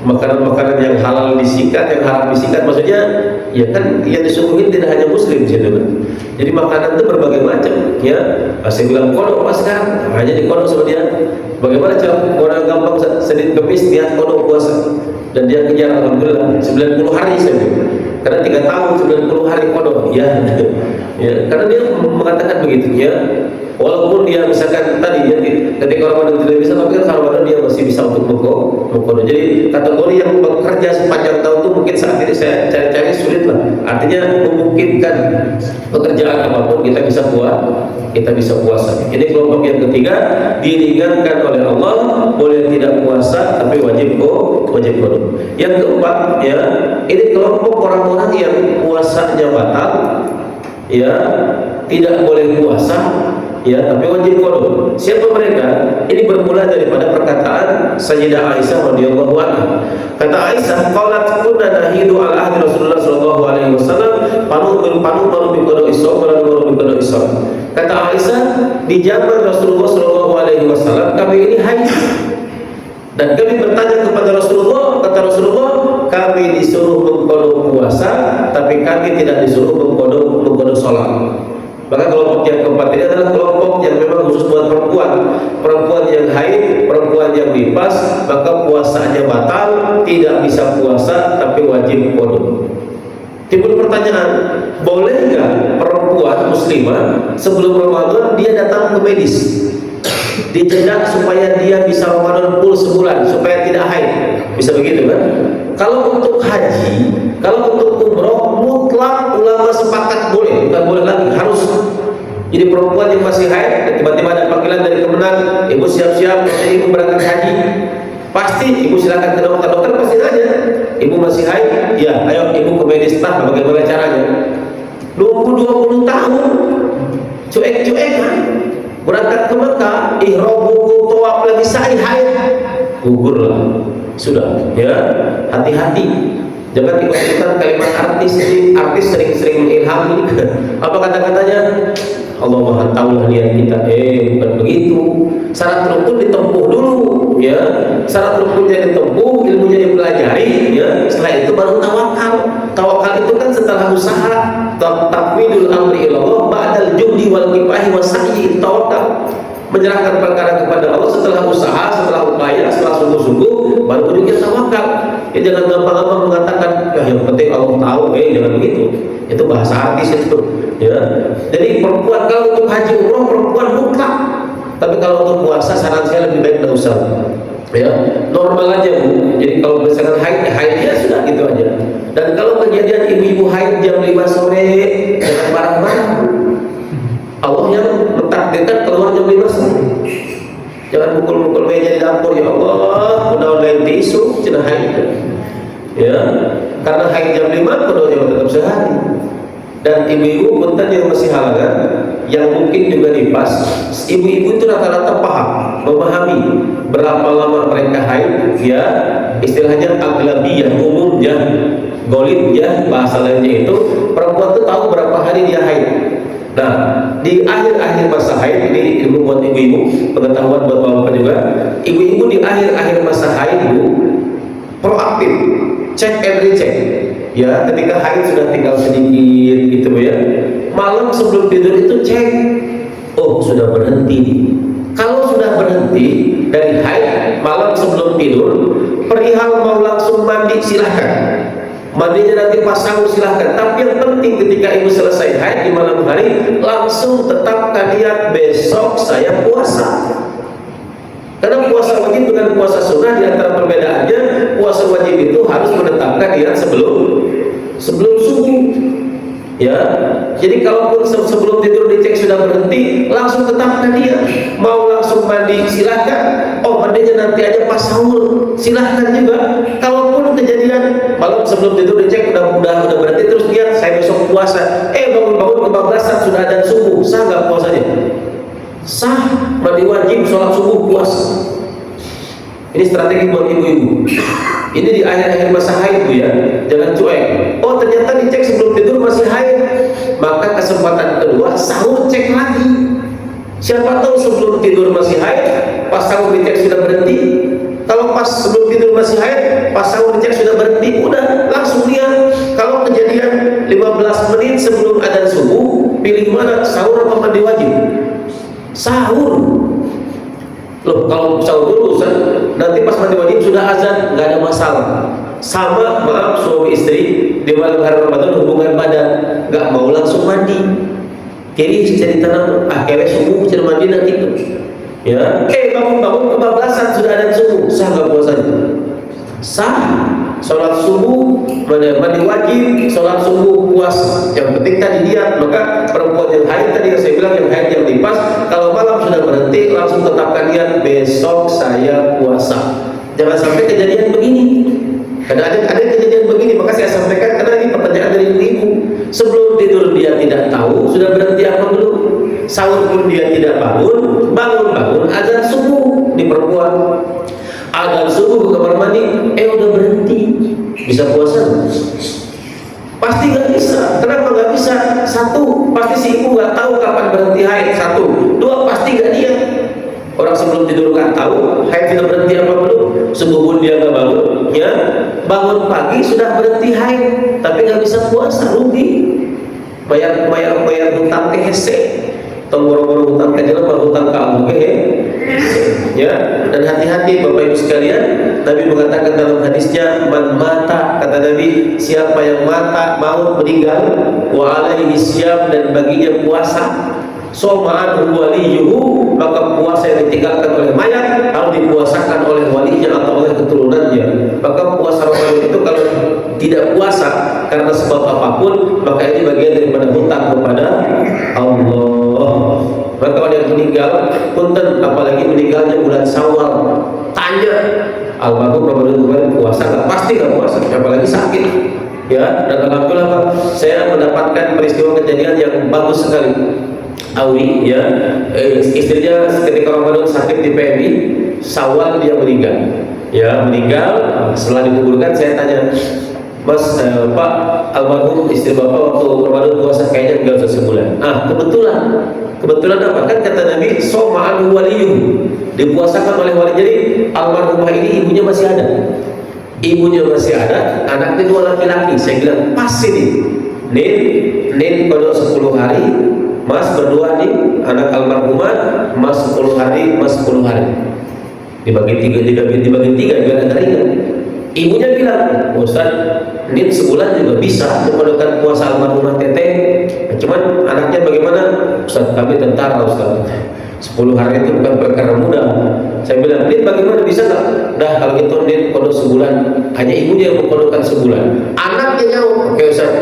makanan-makanan yang halal disikat, yang haram disikat. Maksudnya ya kan yang disuguhin tidak hanya muslim sih kan. Jadi makanan itu berbagai macam ya. Saya bilang kodok pas sekarang hanya di kodok sama dia. Bagaimana cara orang gampang Senin Kemis dia kodok puasa, dan dia kejar alhamdulillah 90 hari saya bilang. Karena 3 tahun 90 hari kodok ya. Ya, karena dia mengatakan begitu ya. Walaupun dia misalkan tadi ya, ketika Ramadan tidak bisa, tapi kan Ramadan dia masih bisa untuk mengkodok. Jadi kategori yang bekerja sepanjang tahun itu mungkin saat ini saya cari-cari sulit lah. Artinya memungkinkan pekerjaan apapun kita bisa puasa. Ini kelompok yang ketiga, diringankan oleh Allah, boleh tidak puasa tapi wajib kodok. Yang keempat ya, ini kelompok orang-orang yang puasanya batal, ya tidak boleh puasa, ya tapi wajib kodok. Siapa mereka? Ini bermula daripada perkataan Sayyidah Aisyah radhiyallahu anha. Kata Aisyah, qalat kunna nahidu ala ahdi Rasulullah sallallahu alaihi wasallam panu bi qada isam wa la bi qada isam. Kata Aisyah, di zaman Rasulullah sallallahu alaihi wasallam kami ini haid. Dan kami bertanya kepada Rasulullah, kata Rasulullah, kami disuruh mengkodok puasa, tapi kami tidak disuruh mengkodok sholat. Maka kelompok yang keempat ini adalah kelompok yang memang khusus buat perempuan yang haid, perempuan yang nifas, maka puasanya batal, tidak bisa puasa, tapi wajib kodok. Timbul pertanyaan, boleh nggak perempuan muslimah sebelum Ramadan dia datang ke medis? Dicedak supaya dia bisa Ramadan full sebulan, supaya tidak haid. Bisa begitu kan? Kalau untuk haji, kalau untuk umroh, mutlak ulama sepakat boleh, bukan boleh lagi, harus. Jadi perempuan yang masih haid, tiba-tiba ada panggilan dari Kemenang, ibu siap-siap, ibu berangkat haji, pasti ibu silakan ke dokter pasti nanya, ibu masih haid? Ya, ayo ibu ke medis, bagaimana caranya? 20 tahun, cuek-cuek kan? Berangkat ke Mekah, ihram wudhu tawaf lagi sa'i haid, gugurlah. Sudah, ya hati-hati. Jangan ikut-ikutan kalimat artis sering-sering mengilhami. Apa kata-katanya? Allah Maha tahu lah niat kita. Bukan begitu. Syarat rukun ditempuh dulu, ya. Syarat rukunnya ditempuh, ilmunya dipelajari, ya. Setelah itu baru tawakal. Tawakal itu kan setelah usaha. Tafwidul amri ilallah ba'dal juhdi wal kifahi wasa'yi, tawakal. Menyerahkan perkara kepada Allah setelah usaha, setelah upaya, setelah sungguh-sungguh, baru ujungnya tawakal. Ya jangan gampang-gampang mengatakan, ya yang penting Allah tahu, jangan begitu. Itu bahasa artis itu, ya. Jadi perempuan kalau untuk haji umroh perempuan mutlak. Tapi kalau untuk puasa saran saya lebih baik tidak usah. Ya, normal aja Bu. Jadi kalau misalkan haid ya sudah gitu aja. Dan kalau kejadian ibu-ibu haid jam 5 sore, jangan marah-marah. Allah yang mentakdirkan keluar jam 5 sore. Jangan pukul-pukul meja di dapur, ya Allah, udah lain tisu, cina haid. Ya, karena haid jam 5 kodoknya tetap sehari. Dan ibu-ibu punten yang masih halangan, yang mungkin juga nifas, ibu-ibu itu rata-rata paham, memahami berapa lama mereka haid, ya istilahnya aglabiyah, umumnya, golibnya, bahasa lainnya itu perempuan itu tahu berapa hari dia haid. Nah, di akhir-akhir masa haid, ini ilmu buat ibu-ibu, pengetahuan buat bapak juga. Ibu-ibu di akhir-akhir masa haid, Bu, proaktif, cek and recheck. Ya, ketika haid sudah tinggal sedikit gitu ya. Malam sebelum tidur itu cek, oh sudah berhenti. Kalau sudah berhenti dari haid malam sebelum tidur, perihal mau langsung mandi silahkan. Mandinya nanti pas sahur silahkan. Tapi yang penting ketika ibu selesai haid di malam hari, langsung tetapkan niat besok saya puasa. Karena puasa wajib dengan puasa sunnah di antara perbedaannya, puasa wajib itu harus menetapkan niat sebelum subuh. Ya, jadi kalaupun sebelum tidur dicek sudah berhenti, langsung tetapkan niat. Mau langsung mandi silahkan. Oh mandinya nanti aja pas sahur silahkan juga. Kalaupun kejadian malam sebelum tidur dicek udah berhenti terus niat saya besok puasa. Bangun-bangun kebablasan sudah ada subuh, sah nggak puasanya? Sah, mandi wajib, sholat subuh, puasa. Ini strategi buat ibu-ibu. Ini di akhir-akhir masa haid, Bu, ya. Jangan cuek. Oh ternyata dicek sebelum tidur masih haid, maka kesempatan kedua sahur cek lagi. Siapa tahu sebelum tidur masih haid, pas sahur dicek sudah berhenti. Kalau pas sebelum tidur masih haid, pas sahur dicek sudah berhenti, udah langsung niat. Kalau kejadian 15 menit sebelum adzan subuh, pilih mana, sahur atau mandi wajib? Sahur. Loh, kalau sahur dulu nanti pas mandi wajib sudah azan, nggak ada masalah. Sama, maaf, suami istri di malam hari Ramadan hubungan badan, nggak mau langsung mandi. Jadi jadi tanam, akhirnya subuh jadi mandi nanti itu. Ya, bangun kebablasan sudah ada subuh, sah nggak puasanya? Sah. Sholat subuh, mandi wajib, sholat subuh puasa. Yang penting tadi dia, maka perempuan yang haid tadi yang saya bilang, yang haid yang lipas, kalau malam sudah berhenti langsung tetapkan dia besok saya puasa. Jangan sampai kejadian begini. Karena ada kejadian begini, maka saya sampaikan karena ini pertanyaan dari ibu. Sebelum tidur dia tidak tahu sudah berhenti apa belum. Sahur pun dia tidak bangun azan subuh di perempuan. Azan subuh ke kamar mandi, udah berhenti. Bisa puasa? Pasti nggak bisa. Kenapa nggak bisa? Satu, pasti si ibu nggak tahu kapan berhenti haid. Satu, dua, pasti nggak dia. Orang sebelum tidur nggak tahu haid sudah berhenti apa belum. Subuh pun dia nggak bangun, ya. Bangun pagi sudah berhenti haid, tapi nggak bisa puasa, rugi. Bayar hutang ke hese. Boro-boro hutang ke jelema, hutang ke abu ke ya. Dan hati-hati Bapak Ibu sekalian, Nabi mengatakan dalam hadisnya, man mata, kata Nabi, siapa yang mata maut meninggal, wa alaihi siyam, dan baginya puasa, soma'an waliyuhu, maka puasa yang ditinggalkan oleh mayat harus dipuasakan oleh walinya atau oleh keturunannya. Maka puasa Ramadan itu kalau tidak puasa karena sebab apapun, maka ini bagian daripada hutang kepada Allah. Maka kalau yang meninggal, punten, apalagi meninggalnya bulan Syawal, tanya almarhum Ramadan kemarin puasa nggak? Pasti nggak puasa, apalagi sakit. Ya, dan alhamdulillah Pak, saya mendapatkan peristiwa kejadian yang bagus sekali. Awi, ya, istrinya ketika Ramadan sakit di PMI, Syawal dia meninggal. Ya, meninggal. Setelah dikuburkan, saya tanya, Mas, Pak, almarhum istri Bapak waktu Ramadan puasa kayaknya enggak usah sebulan. Kebetulan apa? Kan kata Nabi, soma'an waliyuh, dipuasakan oleh wali. Jadi almarhumah ini ibunya masih ada. Anaknya dua laki-laki. Saya bilang, pas ini. Nin kodok 10 hari, Mas berdua nih, anak almarhumah, Mas 10 hari, Mas 10 hari. Dibagi tiga, biar agak ringan. Ibunya bilang, Ustaz, Nin sebulan juga bisa memenuhkan puasa almarhumah teteh. Cuman anaknya bagaimana? Ustaz, kami tentara Ustaz. 10 hari itu bukan perkara mudah. Saya bilang, Nin bagaimana, bisa nggak? Dah kalau gitu Nin kodok sebulan. Hanya ibunya yang mengkodokkan sebulan. Anaknya jauh. Oke Ustaz,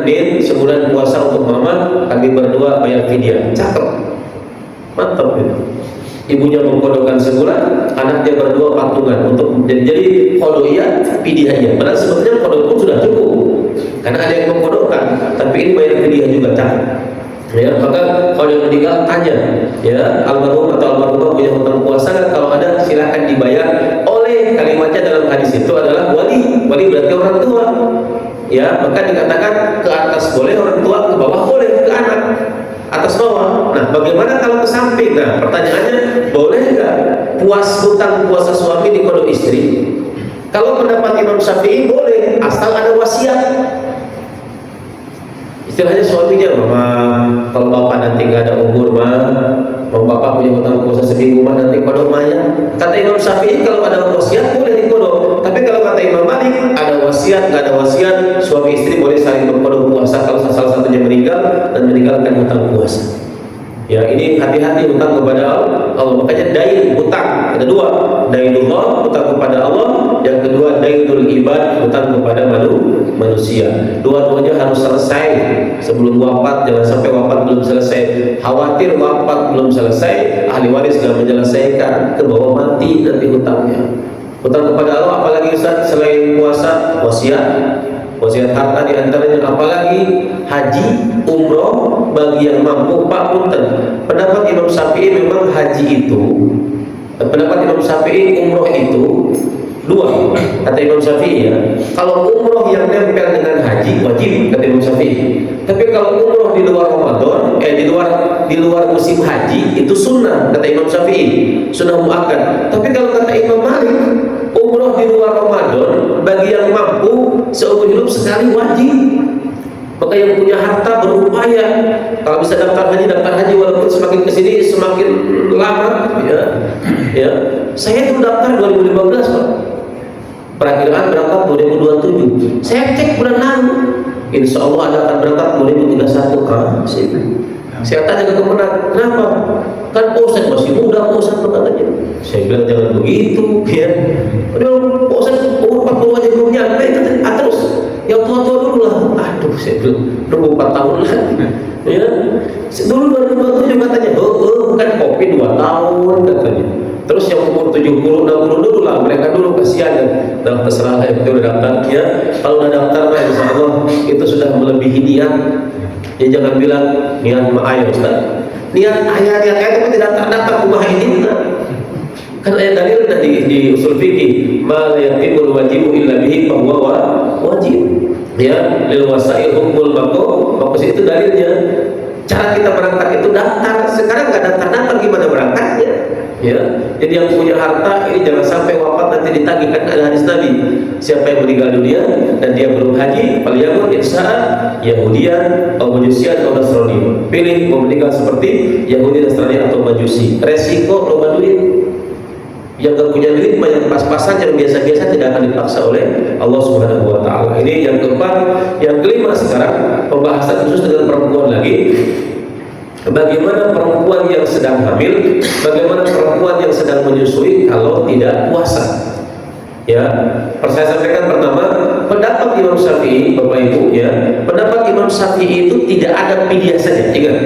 Nin sebulan puasa untuk mama, kami berdua bayar fidyah. Cakep, mantap ya. Ibunya mengkodokkan sebulan, anaknya berdua patungan untuk jadi kodoiyah, fidyahnya. Padahal sebetulnya kodok pun sudah cukup, karena ada yang mengkodokkan, tapi ini bayar fidyah juga cakep. Ya, maka kalau yang meninggal tanya, ya, almarhum atau almarhumah punya hutang puasa kan? Kalau ada silakan dibayar. Oleh kalimatnya dalam hadis itu adalah wali berarti orang tua. Ya, maka dikatakan ke atas boleh orang tua, ke bawah boleh, ke anak atas bawah. Nah, bagaimana kalau ke samping? Nah, pertanyaannya, boleh nggak hutang puasa suami di kodok istri? Kalau pendapat Imam Syafi'i boleh, asal ada wasiat. Istilahnya suaminya, mama, kalau bapak nanti nggak ada umur, mau bapak punya hutang puasa seminggu, nanti kodok maya. Kata Imam Syafi'i kalau ada wasiat boleh dikodok. Tapi kalau kata Imam Malik, ada wasiat, nggak ada wasiat, suami istri boleh saling berkodok puasa kalau salah satunya meninggal dan meninggalkan hutang puasa. Ya, ini hati-hati hutang kepada Allah. Makanya dain, hutang ada dua, dainullah, hutang kepada Allah. Yang kedua, dainul ibad, hutang kepada manusia. Dua-duanya harus selesai sebelum wafat. Jangan sampai wafat belum selesai. Khawatir wafat belum selesai, ahli waris sudah menyelesaikan, ke bawah mati nanti hutangnya. Hutang kepada Allah apalagi Ustaz selain puasa, wasiat harta diantaranya, apalagi haji, umroh bagi yang mampu. Pak punten, pendapat Imam Syafi'i memang haji itu, pendapat Imam Syafi'i umroh itu dua, kata Imam Syafi'i ya. Kalau umroh yang nempel dengan haji wajib, kata Imam Syafi'i. Tapi kalau umroh di luar Ramadan, di luar musim haji itu sunnah, kata Imam Syafi'i, sunnah muakkad. Tapi kalau kata Imam Malik, umroh di luar Ramadan bagi yang mampu seumur hidup sekali wajib. Maka yang punya harta berupaya, kalau bisa daftar haji walaupun semakin kesini semakin lama, ya. Saya itu daftar 2015 Pak. Perakiraan berangkat 2027. Saya cek bulan lalu, insya Allah ada akan berangkat 2031 kan? Saya tanya ke komandan, kenapa? Kan Pak Ustadz masih muda, Pak Ustadz, katanya. Saya bilang jangan begitu, ya. Aduh, Pak Ustadz umur 40 aja belum nyampe, katanya. Ah, terus yang tua-tua dulu lah. Aduh, saya bilang, nunggu 4 tahun lagi. Ya, dulu 2027 katanya, kan kopi 2 tahun katanya. Terus yang umur 70, 60 dulu lah, mereka dulu kasihan ya. Dalam terserah itu udah daftar, ya. Kalau udah daftar, insya Allah itu sudah melebihi niat. Ya jangan bilang niat ayah Ustaz. Niat ayah tapi tidak terdaftar rumah ini. Kan ayat dalil tadi di usul fikih, ma la yatimul wajibu illa bihi fa huwa wajib. Ya, lil wasail hukmul maqam itu dalilnya. Cara kita berangkat itu daftar. Sekarang nggak daftar gimana berangkatnya? Ya, jadi yang punya harta ini jangan sampai wafat nanti ditagih, kan ada hadis Nabi. Siapa yang meninggal dunia dan dia belum haji, falyamun insa'an Yahudiyan atau Majusian atau Nasrani. Pilih mau meninggal seperti Yahudi, Nasrani atau Majusi. Resiko lomba duit. Yang gak punya duit, yang pas-pasan, yang biasa-biasa tidak akan dipaksa oleh Allah Subhanahu Wa Taala. Ini yang keempat. Yang kelima sekarang pembahasan khusus dengan perempuan lagi. Bagaimana perempuan yang sedang hamil, bagaimana perempuan yang sedang menyusui kalau tidak puasa. Ya, saya sampaikan pertama, pendapat Imam Syafi'i, Bapak Ibu, ya, pendapat Imam Syafi'i itu tidak ada fidyah saja, ingat.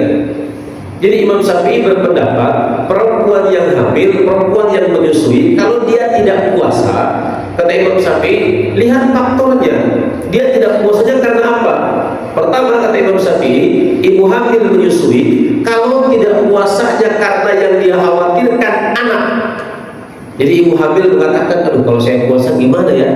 Jadi Imam Syafi'i berpendapat perempuan yang hamil, perempuan yang menyusui, kalau dia tidak puasa, kata Imam Syafi'i, lihat faktornya. Dia tidak puasanya karena apa? Pertama, kata Imam Syafi'i, ibu hamil menyusui, kalau tidak puasanya karena yang dia khawatirkan anak. Jadi ibu hamil mengatakan, aduh kalau saya puasa gimana ya?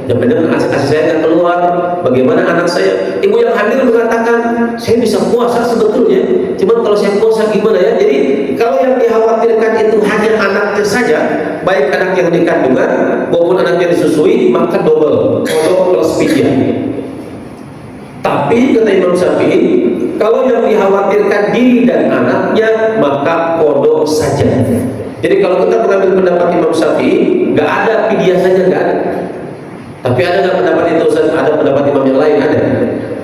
Jangan-jangan asi saya akan keluar, bagaimana anak saya? Ibu yang hamil mengatakan, saya bisa puasa sebetulnya, cuma kalau saya puasa gimana ya? Jadi kalau yang dikhawatirkan itu hanya anaknya saja, baik anak yang dikandungan maupun anak yang disusui, maka double, kodok plus fidyah. Tapi kata Imam Syafi'i, kalau yang dikhawatirkan diri dan anaknya, maka kodok saja. Jadi kalau kita mengambil pendapat Imam Syafi'i, nggak ada fidyah saja, nggak ada. Tapi ada nggak pendapat itu? Ada pendapat imam yang lain, ada.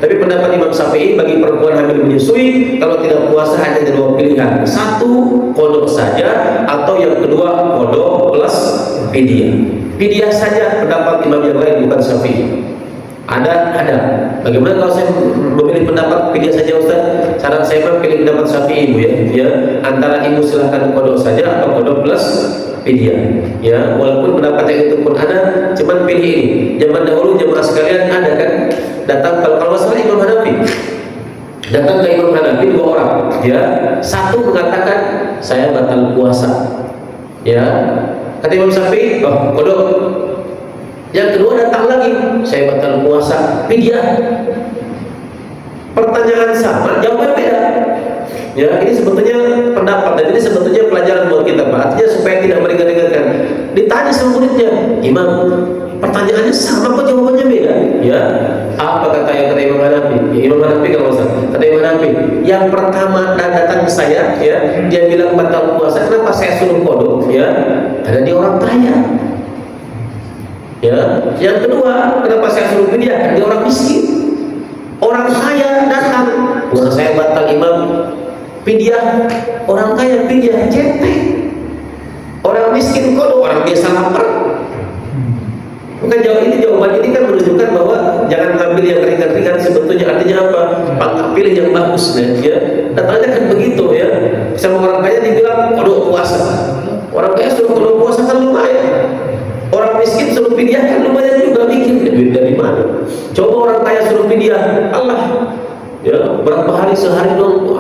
Tapi pendapat Imam Syafi'i, bagi perempuan hamil menyusui, kalau tidak puasa hanya ada 2 pilihan. Satu, kodok saja, atau yang kedua, kodok plus fidyah. Fidyah saja pendapat imam yang lain, bukan Syafi'i. Ada. Bagaimana kalau saya memilih pendapat fidyah saja, Ustaz? Saran saya pilih pendapat Syafi'i, Ibu, ya. Antara ibu silahkan kodok saja atau kodok plus fidyah. Ya, walaupun pendapat yang itu pun ada, cuman pilih ini. Zaman dahulu jemaah sekalian ada kan, datang kalau masalah Imam Hanafi. Datang ke Imam Hanafi 2 orang, ya. Satu mengatakan saya batal puasa. Ya. Kata Imam Syafi'i, oh, kodok. Yang kedua datang lagi, saya batal puasa, fidyah. Pertanyaan sama, jawaban beda. Ya, ini sebetulnya pendapat dan ini sebetulnya pelajaran buat kita, Pak. Artinya supaya tidak meringan-ringankan. Ditanya sama muridnya, Imam, pertanyaannya sama kok jawabannya beda. Ya, apa kata Imam Hanafi? Imam Hanafi kalau kata Imam Hanafi, yang pertama datang ke saya, ya, dia bilang batal puasa. Kenapa saya suruh kodok? Ya, karena dia orang kaya. Ya, yang kedua, kenapa saya suruh fidyah? Dia orang miskin. Orang kaya datang, bukan saya batal Imam, fidyah. Orang kaya fidyah, cetek. Orang miskin kodok, orang biasa lapar. Bukan jawaban ini kan menunjukkan bahwa jangan ambil yang ringan-ringan. Sebetulnya artinya apa? Pak, pilih yang bagus, ya. Datanya kan begitu, ya. Sama orang kaya dibilang kodok puasa. Orang kaya suruh kodok puasa kan lumayan. Orang miskin suruh fidyah kan lumayan juga, bikin duit dari mana? Coba orang kaya suruh fidyah, Allah, ya berapa hari sehari dong?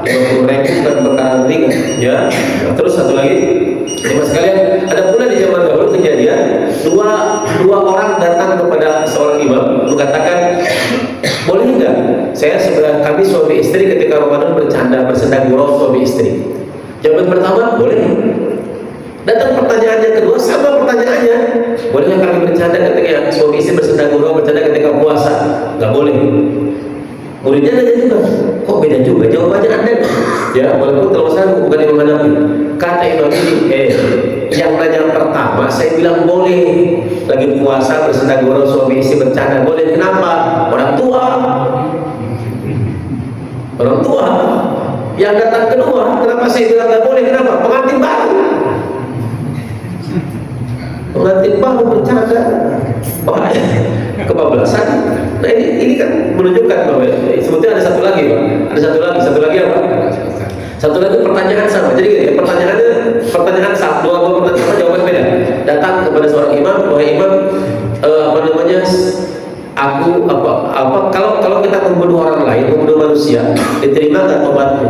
50.000 kan perkara ringan, ya. Nah, terus satu lagi, jemaah sekalian, ada pula di zaman dahulu kejadian dua orang datang kepada seorang imam mengatakan, boleh nggak? Kami suami istri ketika Ramadan bercanda bersenda gurau suami istri. Jawaban pertama, boleh. Datang pertanyaannya kedua, sama pertanyaannya, bolehkah kami bercanda ketika suami istri bersenda gurau, bercanda ketika puasa? Nggak boleh. Muridnya nanya juga, kok beda juga jawabannya Anda? Ya, walaupun kalau saya bukan Imam Hanafi. Kata Imam ini, yang nanya pertama saya bilang boleh, lagi puasa bersenda gurau suami istri bercanda boleh. Kenapa? Orang tua. Yang datang kedua, kenapa saya bilang nggak boleh? Kenapa? Pengantin baru. Pengantin baru bercanda, bahaya, kebablasan. Nah ini kan menunjukkan bahwa sebetulnya ada satu lagi, Pak. Satu lagi apa? Satu lagi pertanyaan sama. Jadi pertanyaan sama, dua pertanyaan sama, jawaban beda. Datang kepada seorang imam, wahai imam, kalau kita membunuh orang lain, membunuh manusia, diterima nggak tobatnya?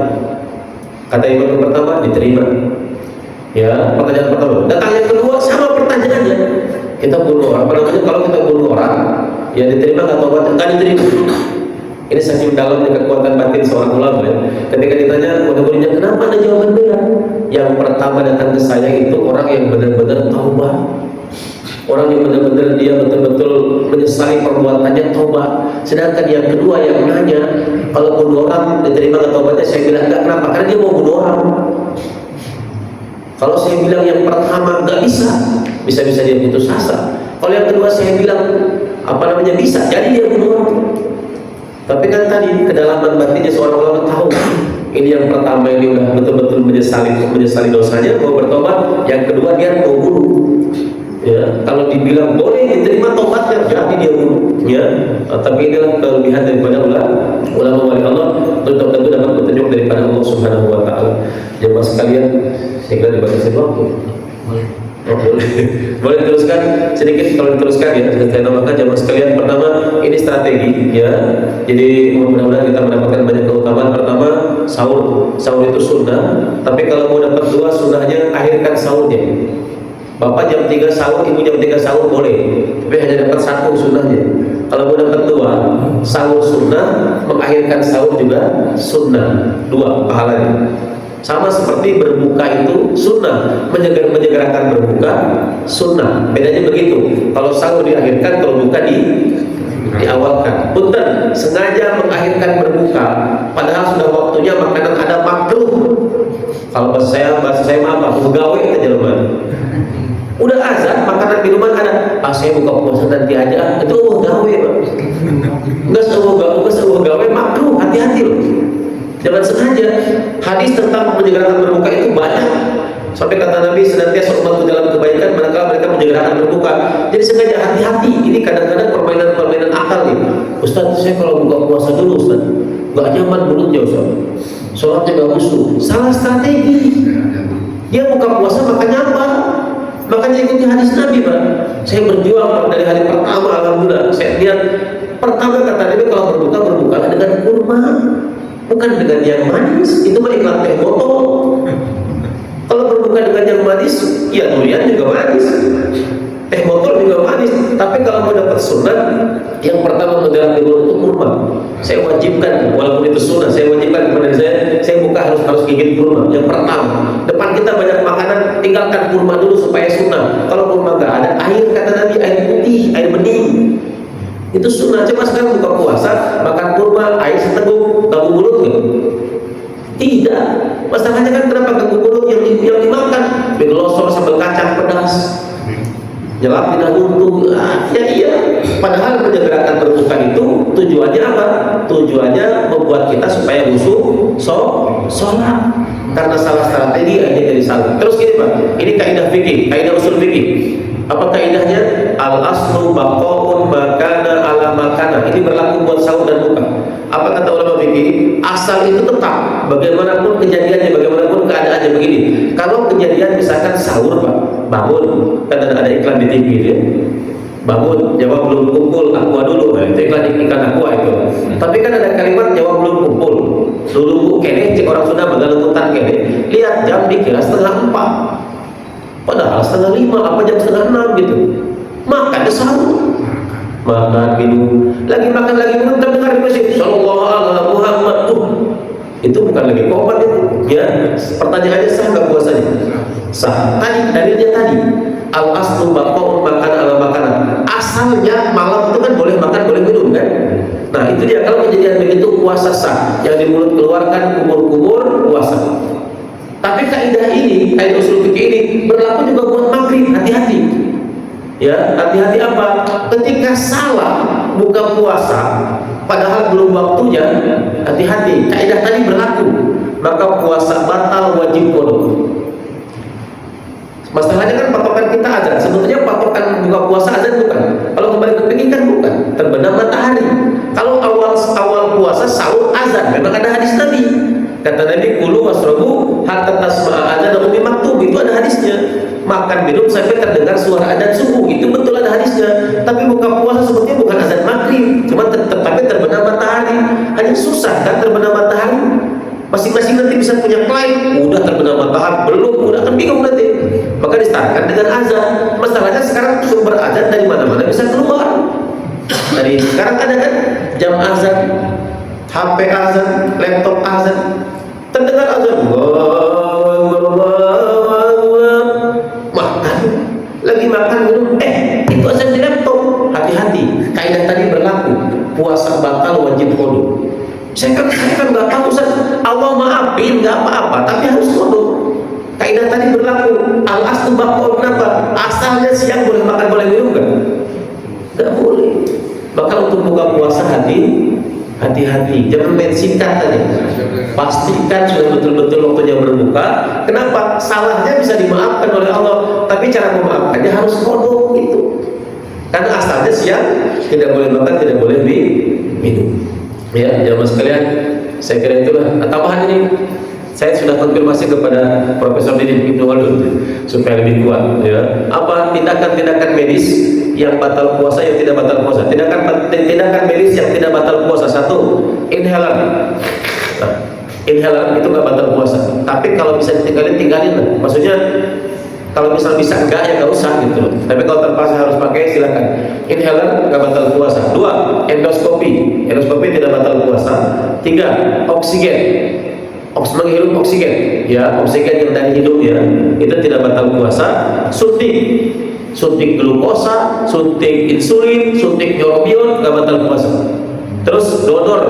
Kata imam yang pertama, diterima. Ya, pertanyaan pertama. Datang yang kedua, sama pertanyaannya. Kita bunuh orang, kalau kita bunuh orang, ya diterima nggak tobatnya? Nggak diterima. Ini saking dalamnya kekuatan batin seorang ulama ya. Ketika ditanya murid-muridnya, kenapa ada jawaban beda? Yang pertama datang ke saya itu orang yang benar-benar taubat. Orang yang benar-benar dia betul-betul menyesali perbuatannya, taubat. Sedangkan yang kedua yang nanya, kalau bunuh orang diterima nggak taubatnya? Saya bilang enggak. Kenapa? Karena dia mau bunuh orang. Kalau saya bilang yang pertama nggak bisa dia putus asa. Kalau yang kedua saya bilang bisa, jadi dia bunuh orang. Tapi kan tadi kedalaman batinnya seorang ulama tahu ini yang pertama ini udah betul-betul menyesali dosanya, mau bertobat. Yang kedua dia mau bunuh. Ya, kalau dibilang boleh diterima tobatnya, jadi dia bunuh. Ya, tapi inilah kelebihan daripada ulama wali Allah, tentu dapat petunjuk daripada Allah Subhanahu Wa Taala. Jemaah sekalian, saya kira dibatasi waktu. Boleh diteruskan sedikit. Kalau diteruskan ya, saya namakan jamaah sekalian. Pertama, ini strategi ya. Jadi mudah-mudahan kita mendapatkan banyak keutamaan. Pertama, sahur itu sunnah. Tapi kalau mau dapat dua sunnahnya, akhirkan sahurnya. Bapak jam 3 sahur, ibu jam 3 sahur boleh, tapi hanya dapat satu sunnahnya. Kalau mau dapat dua, sahur sunnah, mengakhirkan sahur juga sunnah, dua pahalanya. Sama seperti berbuka itu sunnah, menyegerakan berbuka sunnah. Bedanya begitu. Kalau sahur diakhirkan, kalau buka diawalkan. Punten, sengaja mengakhirkan berbuka, padahal sudah waktunya makanan ada, makruh. Kalau bahasa saya apa? Begawe aja loh. Udah azan, makanan minuman ada. Saya buka puasa nanti aja. Itu begawe, Pak. Enggak sebuah gawe, makruh. Hati-hati loh. Jangan sengaja. Hadis tentang menyegerakan berbuka itu banyak. Sampai kata Nabi, senantiasa umatku dalam kebaikan manakala mereka menyegerakan berbuka. Jadi sengaja hati-hati. Ini kadang-kadang permainan akal nih. Ustaz, saya kalau buka puasa dulu, Ustaz, gak nyaman mulutnya, Ustaz. Sholatnya gak khusyuk. Salah strategi. Dia buka puasa makanya apa? Makanya ikuti hadis Nabi, Pak. Saya berjuang dari hari pertama, alhamdulillah. Saya lihat pertama kata Nabi, kalau berbukalah dengan kurma. Bukan dengan yang manis, itu mah iklan teh botol. Kalau berbuka dengan yang manis, ya durian juga manis, teh botol juga manis. Tapi kalau mau dapat sunnah, yang pertama modal di mulut itu kurma. Saya wajibkan, walaupun itu sunnah, saya wajibkan kepada saya buka harus gigit kurma. Yang pertama, depan kita banyak makanan, tinggalkan kurma dulu supaya sunnah. Kalau kurma nggak ada, air kata Nabi, air putih, air bening. Itu sunnah. Coba sekarang buka puasa, makan kurma, air seteguk, ganggu mulut nggak? Tidak. Masalahnya kan kenapa ganggu mulut yang dimakan? Digelosor sambal kacang pedas, nyelap tidak untung. Ya iya. Padahal menyegerakan berbuka itu tujuannya apa? Tujuannya membuat kita supaya khusyuk sholat. Karena salah strategi aja jadi salah. Terus gini Pak, ini kaidah fikih, kaidah usul fikih. Apa kaidahnya? Al aslu baqaun makana ala makana. Ini berlaku buat sahur dan buka. Apa kata ulama fikih? Asal itu tetap, bagaimanapun kejadiannya, bagaimanapun keadaannya begini. Kalau kejadian misalkan sahur Pak, bangun, kan ada iklan di TV ya. Bangun, jawab belum kumpul, aqua dulu. Nah, itu iklan aqua itu. Tapi kan ada kalimat jawab belum kumpul. Dulu kene cek orang Sunda begalutan kene. Lihat jam dikira 3:30. Padahal 4:30 apa jam 5:30 gitu. Makan sahur, makan minum, lagi makan lagi minum, terdengar musik Sallallahu Alaihi Muhammad. Itu bukan lagi komat itu. Ya, pertanyaannya sah nggak puasanya? Sah. Tadi dalilnya tadi al aslu baqaun makan ala makanan. Asalnya malam itu kan boleh makan, boleh minum kan? Nah itu dia, kalau kejadian begitu puasa sah. Yang di mulut keluarkan kumur-kumur puasa. Tapi kaidah ini, kaidah usul fikih ini berlaku juga buat maghrib. Hati-hati. Ya, hati-hati apa? Ketika salah buka puasa, padahal belum waktunya, hati-hati. Kaidah tadi berlaku. maka puasa batal wajib qada. Masalahnya kan patokan kita azan. Sebetulnya patokan buka puasa azan bukan. Kalau kembali ke fikih kan bukan. Terbenam matahari. Kalau awal puasa sahur azan, memang ada hadis Nabi. Kata Nabi, kulu wasrobu hatta tasma'a azan umi maktub. Itu ada hadisnya. Makan minum sampai terdengar suara azan subuh. Itu betul ada hadisnya. Tapi buka puasa sebetulnya bukan azan maghrib, cuma tapi terbenam matahari. Hanya susah kan terbenam matahari. Masing-masing nanti bisa punya klaim, udah terbenam matahari, belum, udah kan bingung nanti. Maka distartkan dengan azan. Masalahnya sekarang sumber azan dari mana-mana bisa keluar. Dari sekarang ada kan jam azan, HP azan, laptop azan, terdengar azan. Makan, lagi makan minum, itu azan di laptop. Hati-hati, kaidah tadi berlaku. Puasa batal wajib qada. Saya kan nggak tahu Ustaz. Allah maafin nggak apa-apa, tapi harus qada. Kaidah tadi berlaku. Al aslu baqul, kenapa? Asalnya siang boleh makan boleh minum nggak boleh. Maka untuk buka puasa hati-hati, jangan main singkat tadi. Pastikan sudah betul-betul waktunya berbuka. Kenapa? Salahnya bisa dimaafkan oleh Allah, tapi cara memaafkannya harus qada gitu. Karena asalnya siang tidak boleh makan, tidak boleh minum. Ya, jamaah sekalian, saya kira itulah tambahan ini. Saya sudah konfirmasi kepada Profesor Didin Ibnu Khaldun supaya lebih kuat. Ya, apa tindakan-tindakan medis yang batal puasa, yang tidak batal puasa? Tindakan medis yang tidak batal puasa. Satu, inhaler. Nah, inhaler itu nggak batal puasa. Tapi kalau bisa tinggalin lah. Maksudnya kalau misal bisa enggak ya nggak usah gitu. Tapi kalau terpaksa harus pakai silakan. Inhaler nggak batal puasa. Dua, endoskopi tidak batal puasa. Tiga, oksigen. Menghirup oksigen, ya oksigen yang dari hidung ya, itu tidak batal puasa. Suntik glukosa, suntik insulin, suntik neurobion nggak batal puasa. Terus donor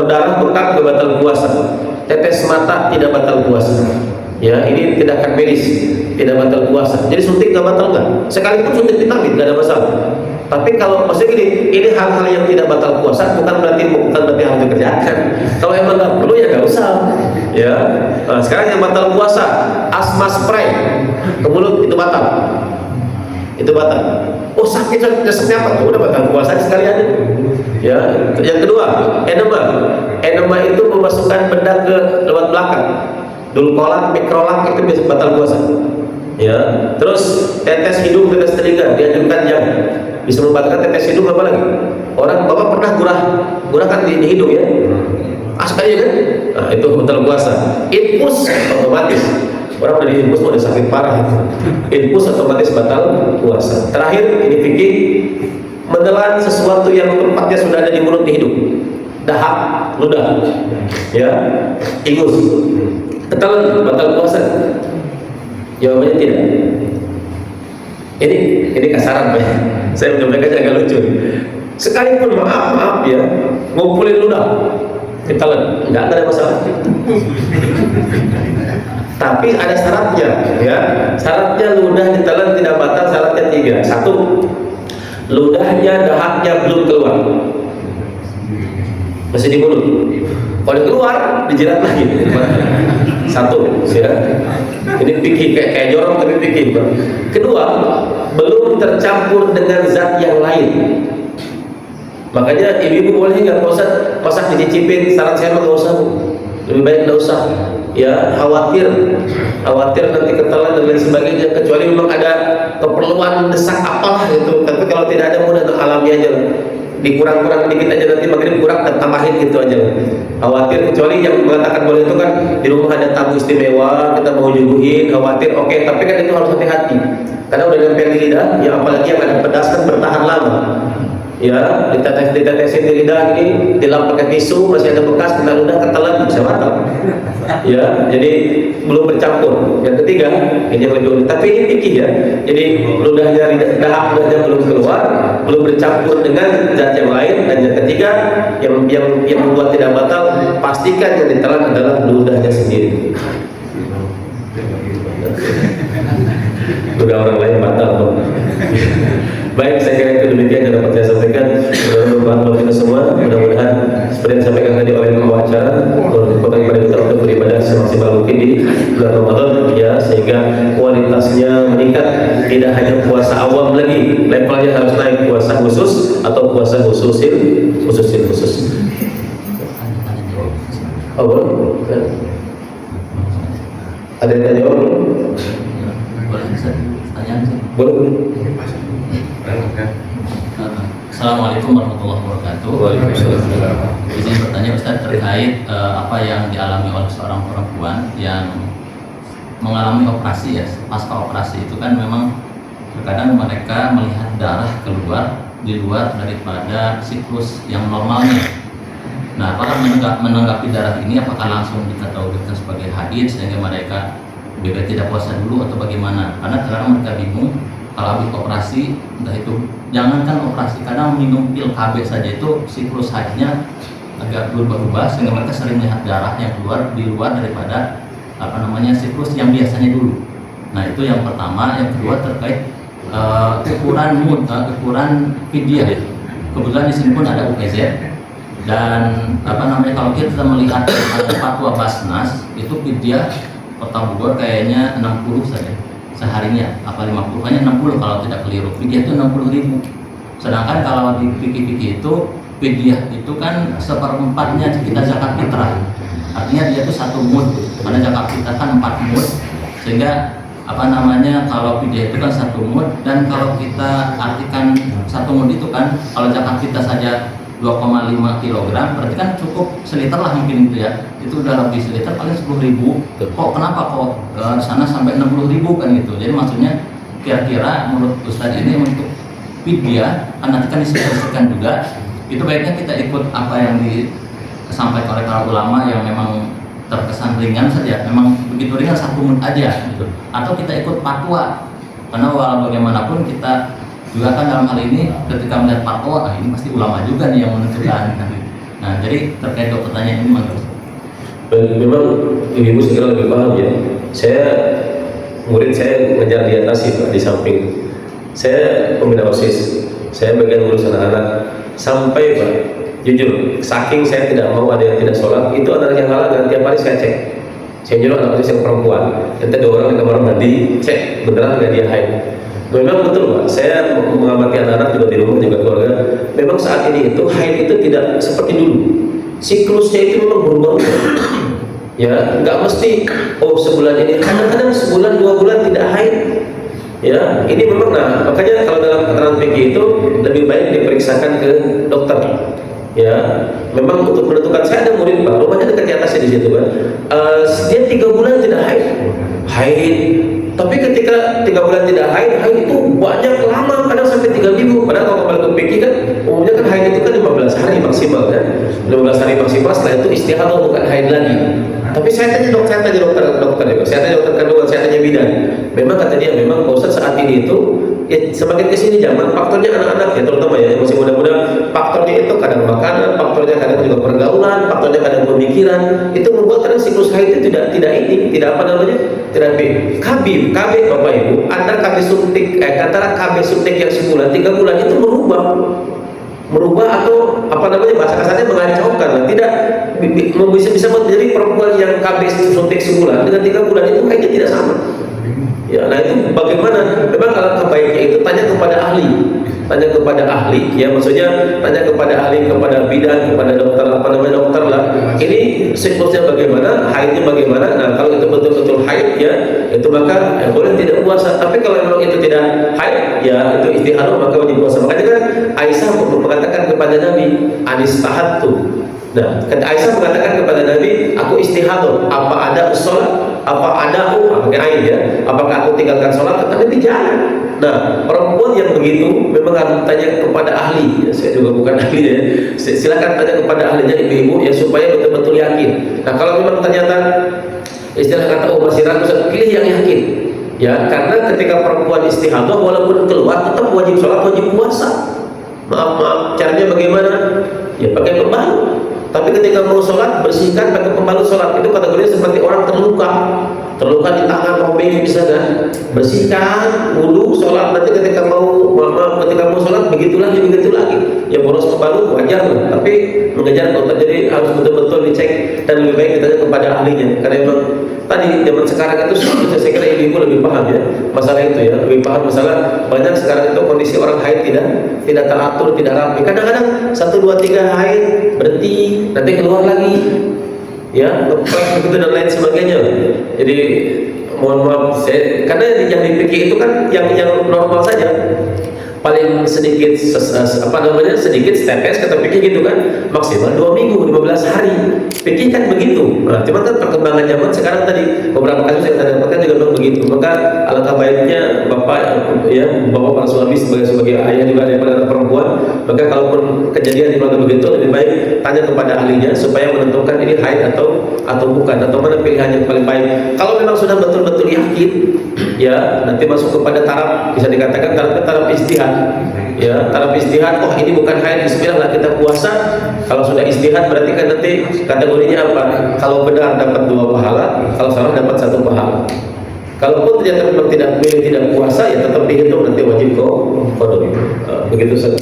darah bekak nggak batal puasa. Tetes mata tidak batal puasa. Ya, ini tindakan medis tidak batal puasa. Jadi suntik nggak batal nggak? Sekalipun suntik vitamin nggak ada masalah. Tapi kalau maksudnya gini, ini hal-hal yang tidak batal puasa bukan berarti harus dikerjakan. Kalau emang nggak perlu ya nggak usah. Ya, nah, sekarang yang batal puasa, asma spray ke mulut itu batal. Itu batal. Oh sakit resepnya apa? Udah batal puasa sekalian. Ya, yang kedua, enema. Enema itu memasukkan benda ke lewat belakang. Dulkolat, mikrolak itu bisa batal puasa. Ya, terus tetes hidung, tetes telinga dianjurkan jangan. Bisa membatalkan tetes hidung apa lagi? Orang bapak pernah gurah kan di hidung ya? Askanya kan? Nah, itu batal puasa. Infus otomatis. Orang udah diinfus udah sakit parah itu. Infus otomatis batal puasa. Terakhir ini fikih, menelan sesuatu yang tempatnya sudah ada di mulut di hidung. Dahak, ludah. Ya, ingus. Tetelan batal puasa. Jawabannya tidak. Ini kasaran Pak. Saya menyampaikan agak lucu. Sekalipun maaf ya, ngumpulin ludah, tetelan, nggak ada masalah. Tapi ada syaratnya, ya. Syaratnya ludah ditelan tidak batal. Syaratnya tiga. Satu, ludahnya, dahaknya belum keluar, masih di mulut. Kalau keluar, dijilat lagi. Satu, ya. Ini pikir kayak jorok tapi pikir. Kedua, belum tercampur dengan zat yang lain. Makanya ibu-ibu boleh nggak masak dicicipin? Saran saya nggak usah, lebih baik nggak usah. Ya, khawatir nanti ketelan dan lain sebagainya. Kecuali memang ada keperluan desak apalah gitu. Tapi kalau tidak ada, mudah alami aja lah. Dikurang-kurang dikit aja, nanti makin kurang dan tambahin gitu aja. Khawatir, kecuali yang mengatakan boleh itu kan di rumah ada tamu istimewa, kita mau nyuguhin, khawatir, oke, tapi kan itu harus hati-hati. Karena udah nempel di lidah, ya apalagi yang ada pedas kan bertahan lama. Ya, ditetesin di lidah ini, dilap pakai tisu, masih ada bekas, kena ludah, ketelan, bisa batal. Ya, jadi belum bercampur. Yang ketiga, ini yang lebih unik, tapi ini pikir ya. Jadi ludahnya belum keluar, belum bercampur dengan zat yang lain. Dan yang ketiga, yang membuat tidak batal, pastikan yang ditelan adalah ludahnya sendiri. Udah orang lain batal. Baik, saya kira itu demikian yang dapat saya sampaikan. Mudah-mudahan kita semua, mudah-mudahan seperti yang disampaikan tadi oleh pembawa acara, berpotensi pada kita untuk beribadah semaksimal mungkin di bulan Ramadan ya, sehingga kualitasnya meningkat, tidak hanya puasa awam lagi, levelnya harus naik puasa khusus atau puasa khusus. Oh, boleh? Ada yang tanya belum? Boleh. Assalamualaikum warahmatullahi wabarakatuh. Waalaikumsalam. Izin bertanya Ustaz terkait apa yang dialami oleh seorang perempuan yang mengalami operasi ya, pasca operasi itu kan memang terkadang mereka melihat darah keluar di luar daripada siklus yang normalnya. Nah, apakah menanggapi darah ini, apakah langsung dikategorikan sebagai haid sehingga mereka tidak puasa dulu atau bagaimana? Karena terkadang mereka bingung kalau habis operasi, entah itu jangankan operasi, kadang minum pil KB saja itu siklus haidnya agak berubah-ubah sehingga mereka sering melihat darah yang keluar di luar daripada siklus yang biasanya dulu. Nah, itu yang pertama. Yang kedua terkait ukuran fidyah. Kebetulan di sini pun ada UPZ. Dan kalau kita melihat fatwa Basnas itu fidyah kota Bogor kayaknya 60 saja seharinya, apa 50, hanya 60 kalau tidak keliru. Fidyah itu 60.000. Sedangkan kalau di fikih itu fidyah itu kan 1/4-nya kita zakat fitrah. Artinya dia itu 1 mud, karena zakat fitrah kan 4 mud. Sehingga kalau fidyah itu kan 1 mud, dan kalau kita artikan 1 mud itu kan kalau zakat fitrah saja 2,5 kg, berarti kan cukup seliter lah mungkin itu ya. Itu udah lebih seliter, paling 10.000. Kenapa sana sampai 60.000 kan gitu. Jadi maksudnya kira-kira menurut Ustaz ini untuk fidyah kan nanti kan disebutkan juga, itu baiknya kita ikut apa yang disampaikan oleh para ulama yang memang terkesan ringan saja, memang begitu ringan 1 mud aja gitu. Atau kita ikut fatwa, karena walau bagaimanapun kita juga kan dalam hal ini ketika melihat fatwa, ini pasti ulama juga nih yang menentukan. Nah, jadi terkait pertanyaan ini Mas. Memang ibu segera lebih paham ya. Murid saya ngejar di atas itu di samping. Saya pembina OSIS, saya bagian ngurus anak-anak. Sampai Pak, jujur, saking saya tidak mau ada yang tidak sholat, itu anak yang halangan tiap hari saya cek. Saya nyuruh anak OSIS yang perempuan, nanti 2 orang di kamar mandi, cek beneran nggak dia haid. Memang betul Pak, saya mengamati anak-anak juga di rumah juga keluarga. Memang saat ini itu haid itu tidak seperti dulu. Siklusnya itu memang berubah-ubah. Ya, nggak mesti sebulan ini. Kadang-kadang sebulan 2 bulan tidak haid. Ya, ini memang makanya kalau dalam keterangan fikih itu lebih baik diperiksakan ke dokter. Ya, memang untuk menentukan. Saya ada murid Pak, rumahnya dekat di atasnya di situ Pak. Dia 3 bulan tidak haid. Tapi ketika 3 bulan tidak haid itu banyak lama, kadang sampai 3 minggu. Padahal kalau kembali ke fikih kan umumnya kan haid itu kan 15 hari maksimal kan. 15 hari maksimal, setelah itu istihadah bukan haid lagi. Tapi saya tanya dokter juga. Saya tanya dokter kandungan, saya tanya bidan. Memang kata dia, memang Pak Ustadz saat ini itu ya, semakin kesini zaman faktornya anak-anak ya, terutama ya yang masih muda-muda, faktornya itu kadang makanan, faktornya kadang juga pergaulan, faktornya kadang pemikiran, itu membuat kadang siklus haid itu tidak tidak KB Bapak Ibu, antara KB suntik yang sebulan 3 bulan itu merubah atau bahasa kasarnya mengacaukan, tidak bisa menjadi perempuan yang KB suntik sebulan dengan 3 bulan itu kayaknya tidak sama. Ya, nah itu bagaimana? Memang alangkah baiknya itu tanya kepada ahli, ya maksudnya tanya kepada ahli, kepada bidan, kepada dokter dokter lah. Ini siklusnya bagaimana, haidnya bagaimana? Nah kalau itu betul-betul haid ya, itu maka boleh tidak puasa. Tapi kalau memang itu tidak haid, ya itu istihadah maka wajib puasa. Makanya kan Aisyah mengatakan kepada Nabi, anistahadtu. Nah, Aisyah mengatakan kepada Nabi, aku istihadah. Apa ada sholat? Apa ada pakai air ya? Apakah aku tinggalkan sholat? Kata Nabi jangan. Nah, perempuan yang begitu memang harus tanya kepada ahli. Ya, saya juga bukan ahli ya. Silakan tanya kepada ahlinya ibu-ibu ya supaya betul-betul yakin. Nah, kalau memang ternyata istilah kata masih ragu, pilih yang yakin. Ya, karena ketika perempuan istihadah walaupun keluar tetap wajib sholat, wajib puasa. Maaf, caranya bagaimana? Ya pakai pembalut. Tapi ketika mau sholat, bersihkan pakai pembalut sholat. Itu kategorinya seperti orang terluka. terluka di tangan, robek misalkan, bersihkan, wudhu, sholat. Nanti ketika mau sholat begitu lagi. Ya boros kebalu wajar lah, tapi mengejar kalau terjadi harus betul-betul dicek dan lebih baik ditanya kepada ahlinya. Karena memang tadi zaman sekarang itu saya kira ibu lebih paham ya masalah itu ya, lebih paham masalah banyak sekarang itu kondisi orang haid tidak teratur, tidak rapi. Kadang-kadang 1, 2, 3 haid berhenti, nanti keluar lagi. Ya, lepas begitu dan lain sebagainya. Jadi mohon maaf, karena yang dipikir itu kan yang normal saja, paling sedikit sedikit tetes kata pikir gitu kan, maksimal 2 minggu 15 hari pikir kan begitu. Nah, cuma kan perkembangan zaman sekarang tadi beberapa kasus yang saya dapatkan juga memang begitu. Maka alangkah baiknya bapak para suami sebagai ayah juga daripada perempuan, maka kalaupun kejadian di mana begitu lebih baik tanya kepada ahlinya supaya menentukan ini haid atau bukan, atau mana pilihan yang paling baik. Kalau memang sudah betul-betul yakin, ya nanti masuk kepada taraf, bisa dikatakan taraf istihad. Ya, taraf istihad, oh ini bukan haid, bismillah kita puasa. Kalau sudah istihad berarti kan nanti kategorinya apa? Kalau benar dapat 2 pahala, kalau salah dapat 1 pahala. Kalaupun ternyata memang tidak puasa, ya tetap dihitung nanti wajib qada. Begitu saja.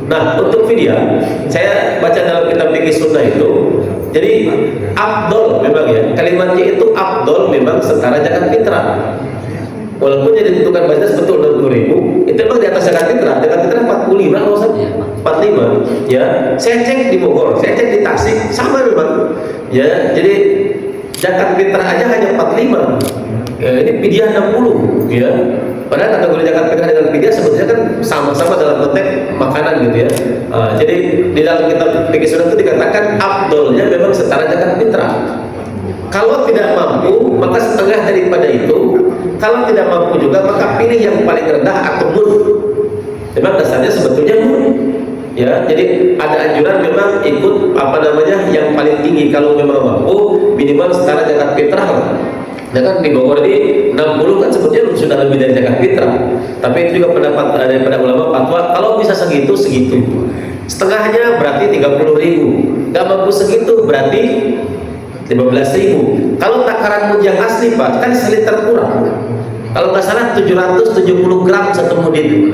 Nah, untuk fidyah, saya baca dalam kitab fikih sunnah itu, jadi afdol memang ya, kalimatnya itu afdol memang setara zakat fitrah. Walaupun yang ditentukan batas betul 60.000, itu memang di atas zakat fitrah. Zakat fitrah 45 kalau saya 45. Ya, saya cek di Bogor, saya cek di Tasik, sama memang. Ya, jadi zakat fitrah aja hanya 45. Ya, ini fidyah 60. Ya, padahal kategori zakat fitrah dengan fidyah sebetulnya kan sama-sama dalam konteks makanan gitu ya. Jadi di dalam kitab fikih sunnah itu dikatakan afdolnya memang setara zakat fitrah. Kalau tidak mampu, maka setengah daripada itu. Kalau tidak mampu juga, maka pilih yang paling rendah atau mud. Memang dasarnya sebetulnya mud. Ya, jadi ada anjuran memang ikut yang paling tinggi. Kalau memang mampu, minimal setara zakat fitrah. Jangan di Bogor ini 60 kan sebetulnya sudah lebih dari zakat fitrah. Tapi itu juga pendapat daripada ulama fatwa, kalau bisa segitu. Setengahnya berarti 30.000. Gak mampu segitu berarti 15.000. Kalau takaran mud yang asli Pak, kan seliter kurang. Kalau nggak salah 770 gram satu mud itu.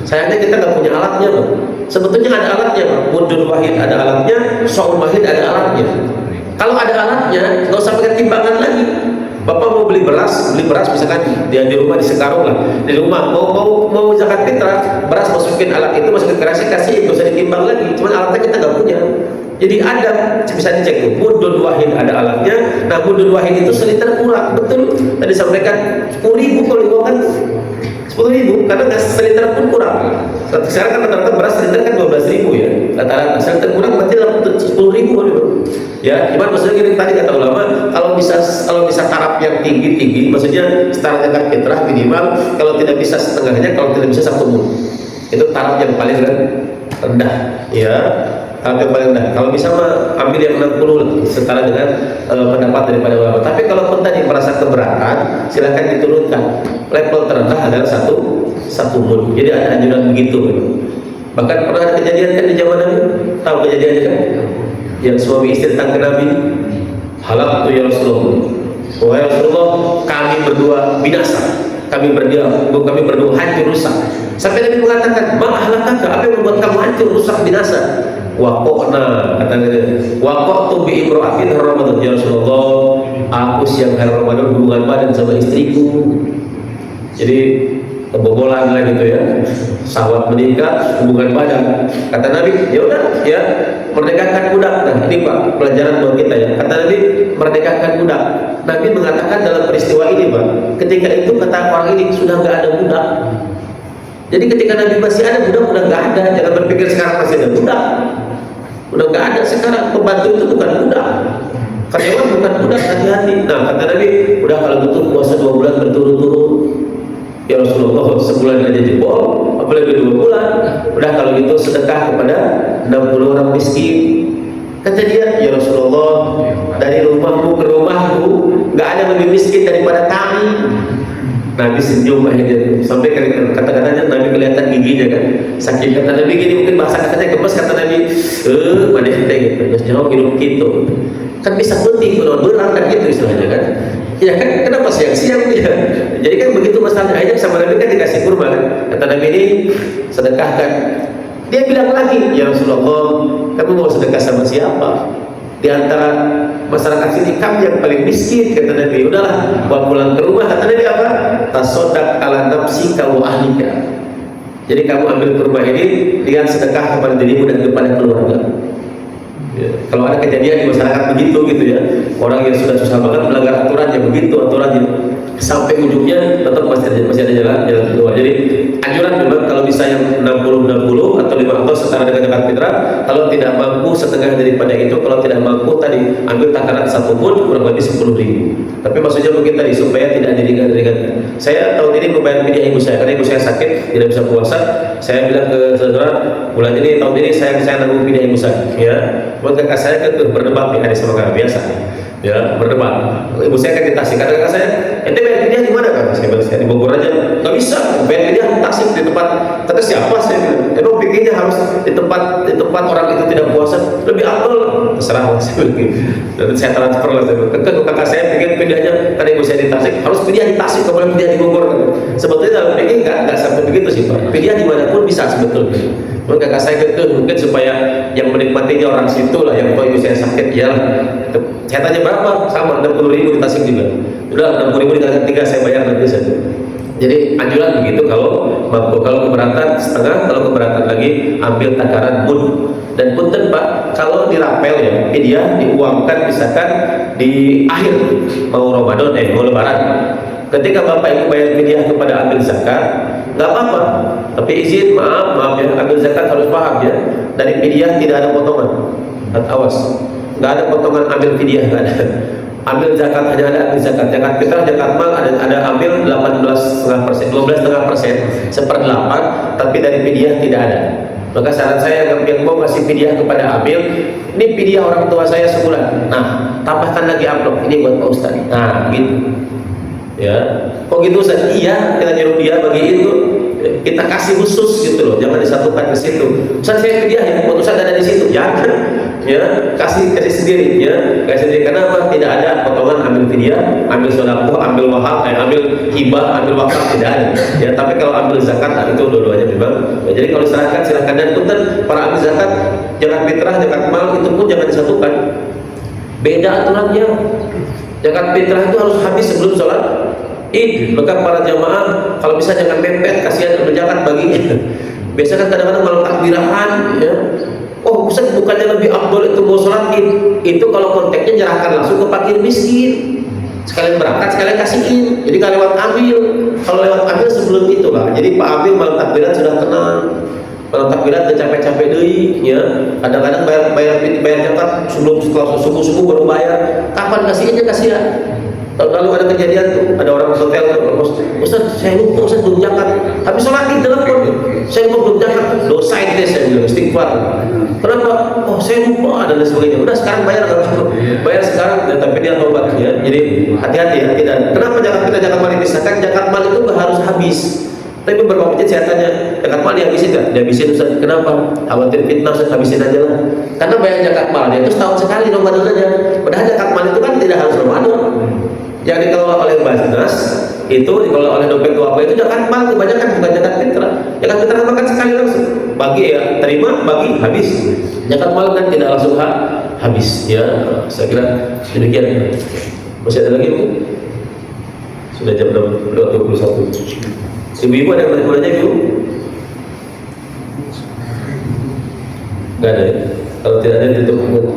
Sayangnya kita nggak punya alatnya Pak. Sebetulnya ada alatnya Pak. Mudun wahid ada alatnya, sa'un wahid ada alatnya. Kalau ada alatnya, nggak usah pakai timbangan lagi. Bapak mau beli beras misalkan dia di rumah di Sekarung lah, di rumah mau zakat fitrah, beras masukin alat itu, masukin kerasnya kasih, nggak usah ditimbang lagi. Cuman alatnya kita nggak punya. Jadi ada, bisa dicek tuh, mudun wahid ada alatnya. Nah, mudun wahid itu seliter kurang, betul. Tadi sampaikan 10.000 kalau diuangkan 10.000 karena nggak seliter pun kurang. Sekarang kan rata-rata beras seliter kan 12.000 ya. Rata-rata seliter kurang berarti 10.000 ya. Cuman maksudnya gini, tadi kata ulama, kalau bisa taraf yang tinggi, maksudnya setara zakat fitrah minimal, kalau tidak bisa setengahnya, kalau tidak bisa 1 mud. Itu taraf yang paling rendah, ya. Taraf paling rendah. Kalau bisa ambil yang 60 setara dengan pendapat daripada ulama. Tapi kalau pun tadi merasa keberatan, silakan diturunkan. Level terendah adalah 1 mud. Jadi ada anjuran begitu. Bahkan pernah ada kejadian kan di zaman Nabi. Tahu kejadiannya kan? Yang suami istri datang ke Nabi, halal tu ya Rasulullah. Wahai Rasulullah, kami berdua binasa. Kami berdua hancur rusak. Sampai Nabi mengatakan, ma ahlakaka, apa yang membuat kamu hancur rusak binasa? Waqona, katanya, waqtu bi imra'atin Ramadan ya Rasulullah, aku siang hari Ramadan hubungan badan sama istriku. Jadi kebobolan lah gitu ya, sahwat meningkat, hubungan badan. Kata Nabi, ya udah ya, merdekakan budak. Nah ini Pak pelajaran buat kita ya. Kata Nabi, merdekakan budak. Nabi mengatakan dalam peristiwa ini Pak, ketika itu kata orang ini sudah nggak ada budak. Jadi ketika Nabi masih ada budak, udah nggak ada. Jangan berpikir sekarang masih ada budak. Udah nggak ada sekarang. Pembantu itu bukan budak, karyawan bukan budak, hati-hati. Nah kata Nabi, udah kalau gitu puasa 2 bulan berturut-turut. Ya Rasulullah, sebulan aja jebol, apalagi 2 bulan. Udah kalau gitu sedekah kepada 60 orang miskin. Kata dia, ya Rasulullah, dari rumahmu ke rumahku nggak ada lebih miskin daripada kami. Nabi senyum akhirnya, sampai kata-katanya Nabi kelihatan giginya kan, sakit. Kata Nabi gini, mungkin bahasa katanya gemes, kata Nabi, mana kita gitu, jauh hidup gitu, kan bisa putih kalau berat kan gitu istilahnya kan. Ya kan, kenapa siang-siang ya? Jadi kan begitu masalahnya. Akhirnya sama Nabi kan dikasih kurma kan. Kata Nabi ini sedekahkan. Dia bilang lagi, ya Rasulullah, kamu mau sedekah sama siapa? Di antara masyarakat sini kami yang paling miskin, kata Nabi. Udahlah, bawa pulang ke rumah. Kata Nabi apa? Tasodak ala nafsika wa ahlika. Jadi kamu ambil kurma ini dengan sedekah kepada dirimu dan kepada keluarga. Ya, kalau ada kejadian di masyarakat begitu gitu ya, orang yang sudah susah banget melanggar aturannya begitu aturannya, sampai ujungnya tetap masih ada jalan keluar. Jadi anjuran memang kalau bisa yang 60-60 atau 5 atau setara dengan zakat fitrah. Kalau tidak mampu setengah daripada itu, kalau tidak mampu tadi ambil takaran 1 pun kurang lebih 10.000. Tapi maksudnya mungkin tadi supaya tidak diringan-ringan. Saya tahun ini membayar fidyah ibu saya karena ibu saya sakit tidak bisa puasa. Saya bilang ke saudara, bulan ini tahun ini saya nanggung fidyah ibu saya. Ya, buat kakak saya kan berdebat nih hari sama kakak biasa. Ya, berdebat. Ibu saya kan di Tasik, kata kakak saya, ente bayar fidyah di mana kan? Saya bilang, saya di Bogor aja. Nggak bisa, bayar fidyah di Tasik, di tempat. Kata siapa? Saya bilang, emang pikirnya harus di tempat orang itu tidak puasa lebih afdal. Terserah lah, saya bilang gitu. Dan saya transfer lah, saya bilang, kakak saya pikir fidyahnya karena ibu saya di Tasik, harus fidyah di Tasik, kemudian fidyah di Bogor. Sebetulnya dalam pikir nggak sampai begitu sih Pak. Fidyah dimanapun bisa sebetulnya. Maka kakak saya mungkin supaya yang menikmatinya orang situ lah, yang tahu ibu saya sakit, ya. Saya tanya berapa? Sama 60.000 di Tasik juga. Udah 60.000 dikalikan 3 saya bayar nanti saja. Jadi anjuran begitu kalau mampu. Kalau keberatan setengah, kalau keberatan lagi ambil takaran mud. Dan punten Pak, kalau dirapel ya, fidyah diuangkan misalkan di akhir mau Ramadan mau Lebaran. Ketika Bapak Ibu bayar fidyah kepada ambil zakat, nggak apa-apa. Tapi izin, maaf ya, ambil zakat harus paham ya. Dari fidyah tidak ada potongan. Awas, nggak ada potongan ambil fidyah, nggak ada. Ambil zakat hanya ada ambil zakat. Zakat fitrah, zakat mal ada ambil 18,5%, 12,5%, 1/8. Tapi dari fidyah tidak ada. Maka saran saya yang mau kasih fidyah kepada ambil, ini fidyah orang tua saya sebulan. Nah, tambahkan lagi amplop ini buat Pak Ustaz. Nah, gitu. Ya, kok gitu Ustaz? Iya, kita nyuruh dia bagi itu. Kita kasih khusus gitu loh, jangan disatukan ke situ. Ustaz saya fidyah ya, buat Ustaz ada di situ. Jangan, ya kasih sendiri, ya kasih sendiri. Karena apa? Tidak ada potongan ambil fidyah, ambil sedekah, ambil wahab, ambil hibah, ambil wakaf, tidak ada. Ya, tapi kalau ambil zakat, nah, itu dua-duanya memang. Ya, jadi kalau diserahkan silakan, dan punten para ambil zakat, zakat fitrah, zakat mal itu pun jangan disatukan. Beda aturannya. Zakat fitrah itu harus habis sebelum sholat Id. Maka para jamaah kalau bisa jangan mepet, kasihan udah zakat baginya. Biasa kan kadang-kadang malam takbirahan ya. Oh Ustaz, bukannya lebih afdol itu mau sholat Id? Itu kalau konteksnya nyerahkan langsung ke fakir miskin. Sekalian berangkat, sekalian kasihin. Jadi nggak lewat ambil. Kalau lewat ambil sebelum itulah. Jadi Pak ambil malam takbiran sudah tenang. Malam takbiran udah capek-capek deui ya. Kadang-kadang bayar zakat setelah subuh baru bayar. Kapan kasihinnya kasihan? Lalu ada kejadian tuh, ada orang hotel, Ustaz saya lupa, Ustaz belum zakat. Tapi sholat di telepon, saya lupa belum zakat. Dosa itu saya bilang istighfar. Kenapa? Oh saya lupa dan sebagainya. Udah sekarang bayar kalau bayar sekarang, tapi dia tobat ya. Jadi hati-hati ya. Tidak. Kenapa zakat mal dipisahkan? Zakat mal itu nggak harus habis. Tapi beberapa masjid saya tanya, zakat mal dihabisin nggak? Dihabisin Ustaz. Kenapa? Khawatir fitnah, Ustaz habisin aja lah. Karena bayar zakat mal itu setahun sekali Ramadan aja. Padahal zakat mal itu kan tidak harus Ramadan. Yang dikelola oleh Basnas itu dikelola oleh dompet apa itu zakat mal, kebanyakan bukan zakat fitrah. Zakat fitrah makan sekali langsung bagi ya, terima bagi habis. Zakat mal kan tidak langsung habis ya. Saya kira demikian. Masih ada lagi Bu? Sudah jam 21. Ibu-ibu ada yang mau nanya Ibu? Nggak ada ya? Kalau tidak ada ditutup.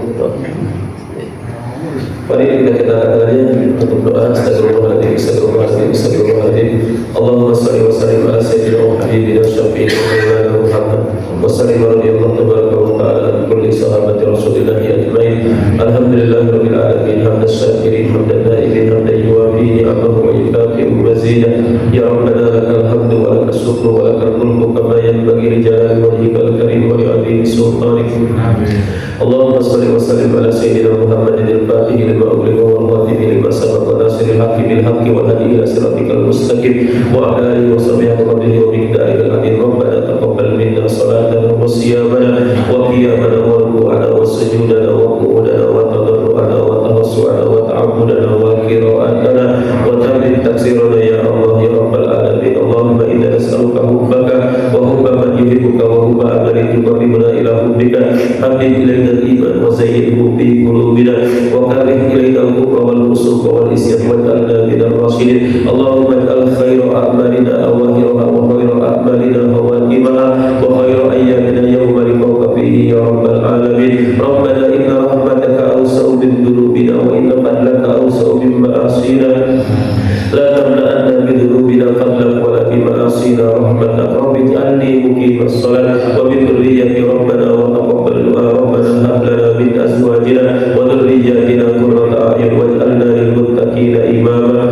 Mari kita katakannya untuk doa. Astagfirullahaladzim, astagfirullahaladzim, astagfirullahaladzim. Allahumma salli wa sallim ala sayyidina wa habibina syafi'ina Muhammad wa sallim radhiyallahu tabaraka wa ta'ala an kulli sahabati Rasulillah ajmain. Alhamdulillahirabbil alamin, hamdan syakirin, hamdan na'imin, hamdan yuwafi ni'amahu wa yukafi'u mazidah. Ya Rabbana lakal hamdu wa lakal syukru wa lakal mulku kama yanbaghi li jalali wajhikal karim wa li 'azimi sultanik. Allahumma salli wa sallim ala sayyidina Muhammadin al-Fatih lima ughliqa wal khatimi lima sabaqa nasiril haqqi bil haqqi wal hadi ila siratikal mustaqim wa ala alihi wa sahbihi wa miqdaril azim. Rabbana taqabbal minna salatana wa siyamana wa qiyamana wa ruku'ana wa sujudana wa qu'udana wa tadarru'ana wa tawassu'ana wa ta'abbudana wa qira'atana Allahumma inna nas'aluka hubbaka wa hubba man yuhibbuka wa hubba amalin yuqarribuna ila hubbika habib ilayna al-iman wa zayyinhu fi qulubina wa karrih ilayna al-kufra wal fusuqa wal isyan waj'alna minal rasyidin. Allahumma ij'al khayra a'malina awahiraha wa khayra a'malina khawatimaha wa khayra ayyamina yawma liqa'ika fihi ya rabbal alamin. Rabbana inna rahmataka awsa'u min dhunubina wa inna fadlaka awsa'u min ma'asina la tamla'anna bi dhunubina fadlak wa la bi ma'asina rahmatak. Rabbi ij'alni muqimas salat wa min dhurriyyati rabbana wa taqabbal du'a. Rabbana hab lana min azwajina wa dhurriyyatina qurrata a'yun waj'alna lil muttaqina imama.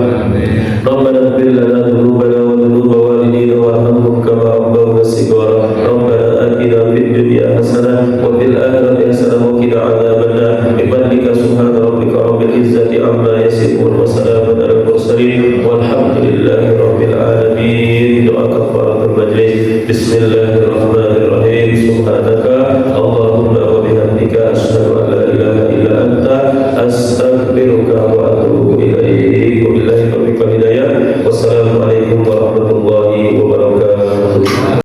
Rabbana ighfir lana dhunubana wa dhunuba walidina warhamhum kama rabbawna shighara. Rabbana atina fid dunya hasanah wa fil akhirati hasanah wa qina adzabannar. Bi fadlika subhana rabbika rabbil izzati amma yasifun wa salamun alal mursalin walhamdulillahi rabbil alamin. Doa kafaratul majlis. Bismillahirrahmanirrahim. Subhanallah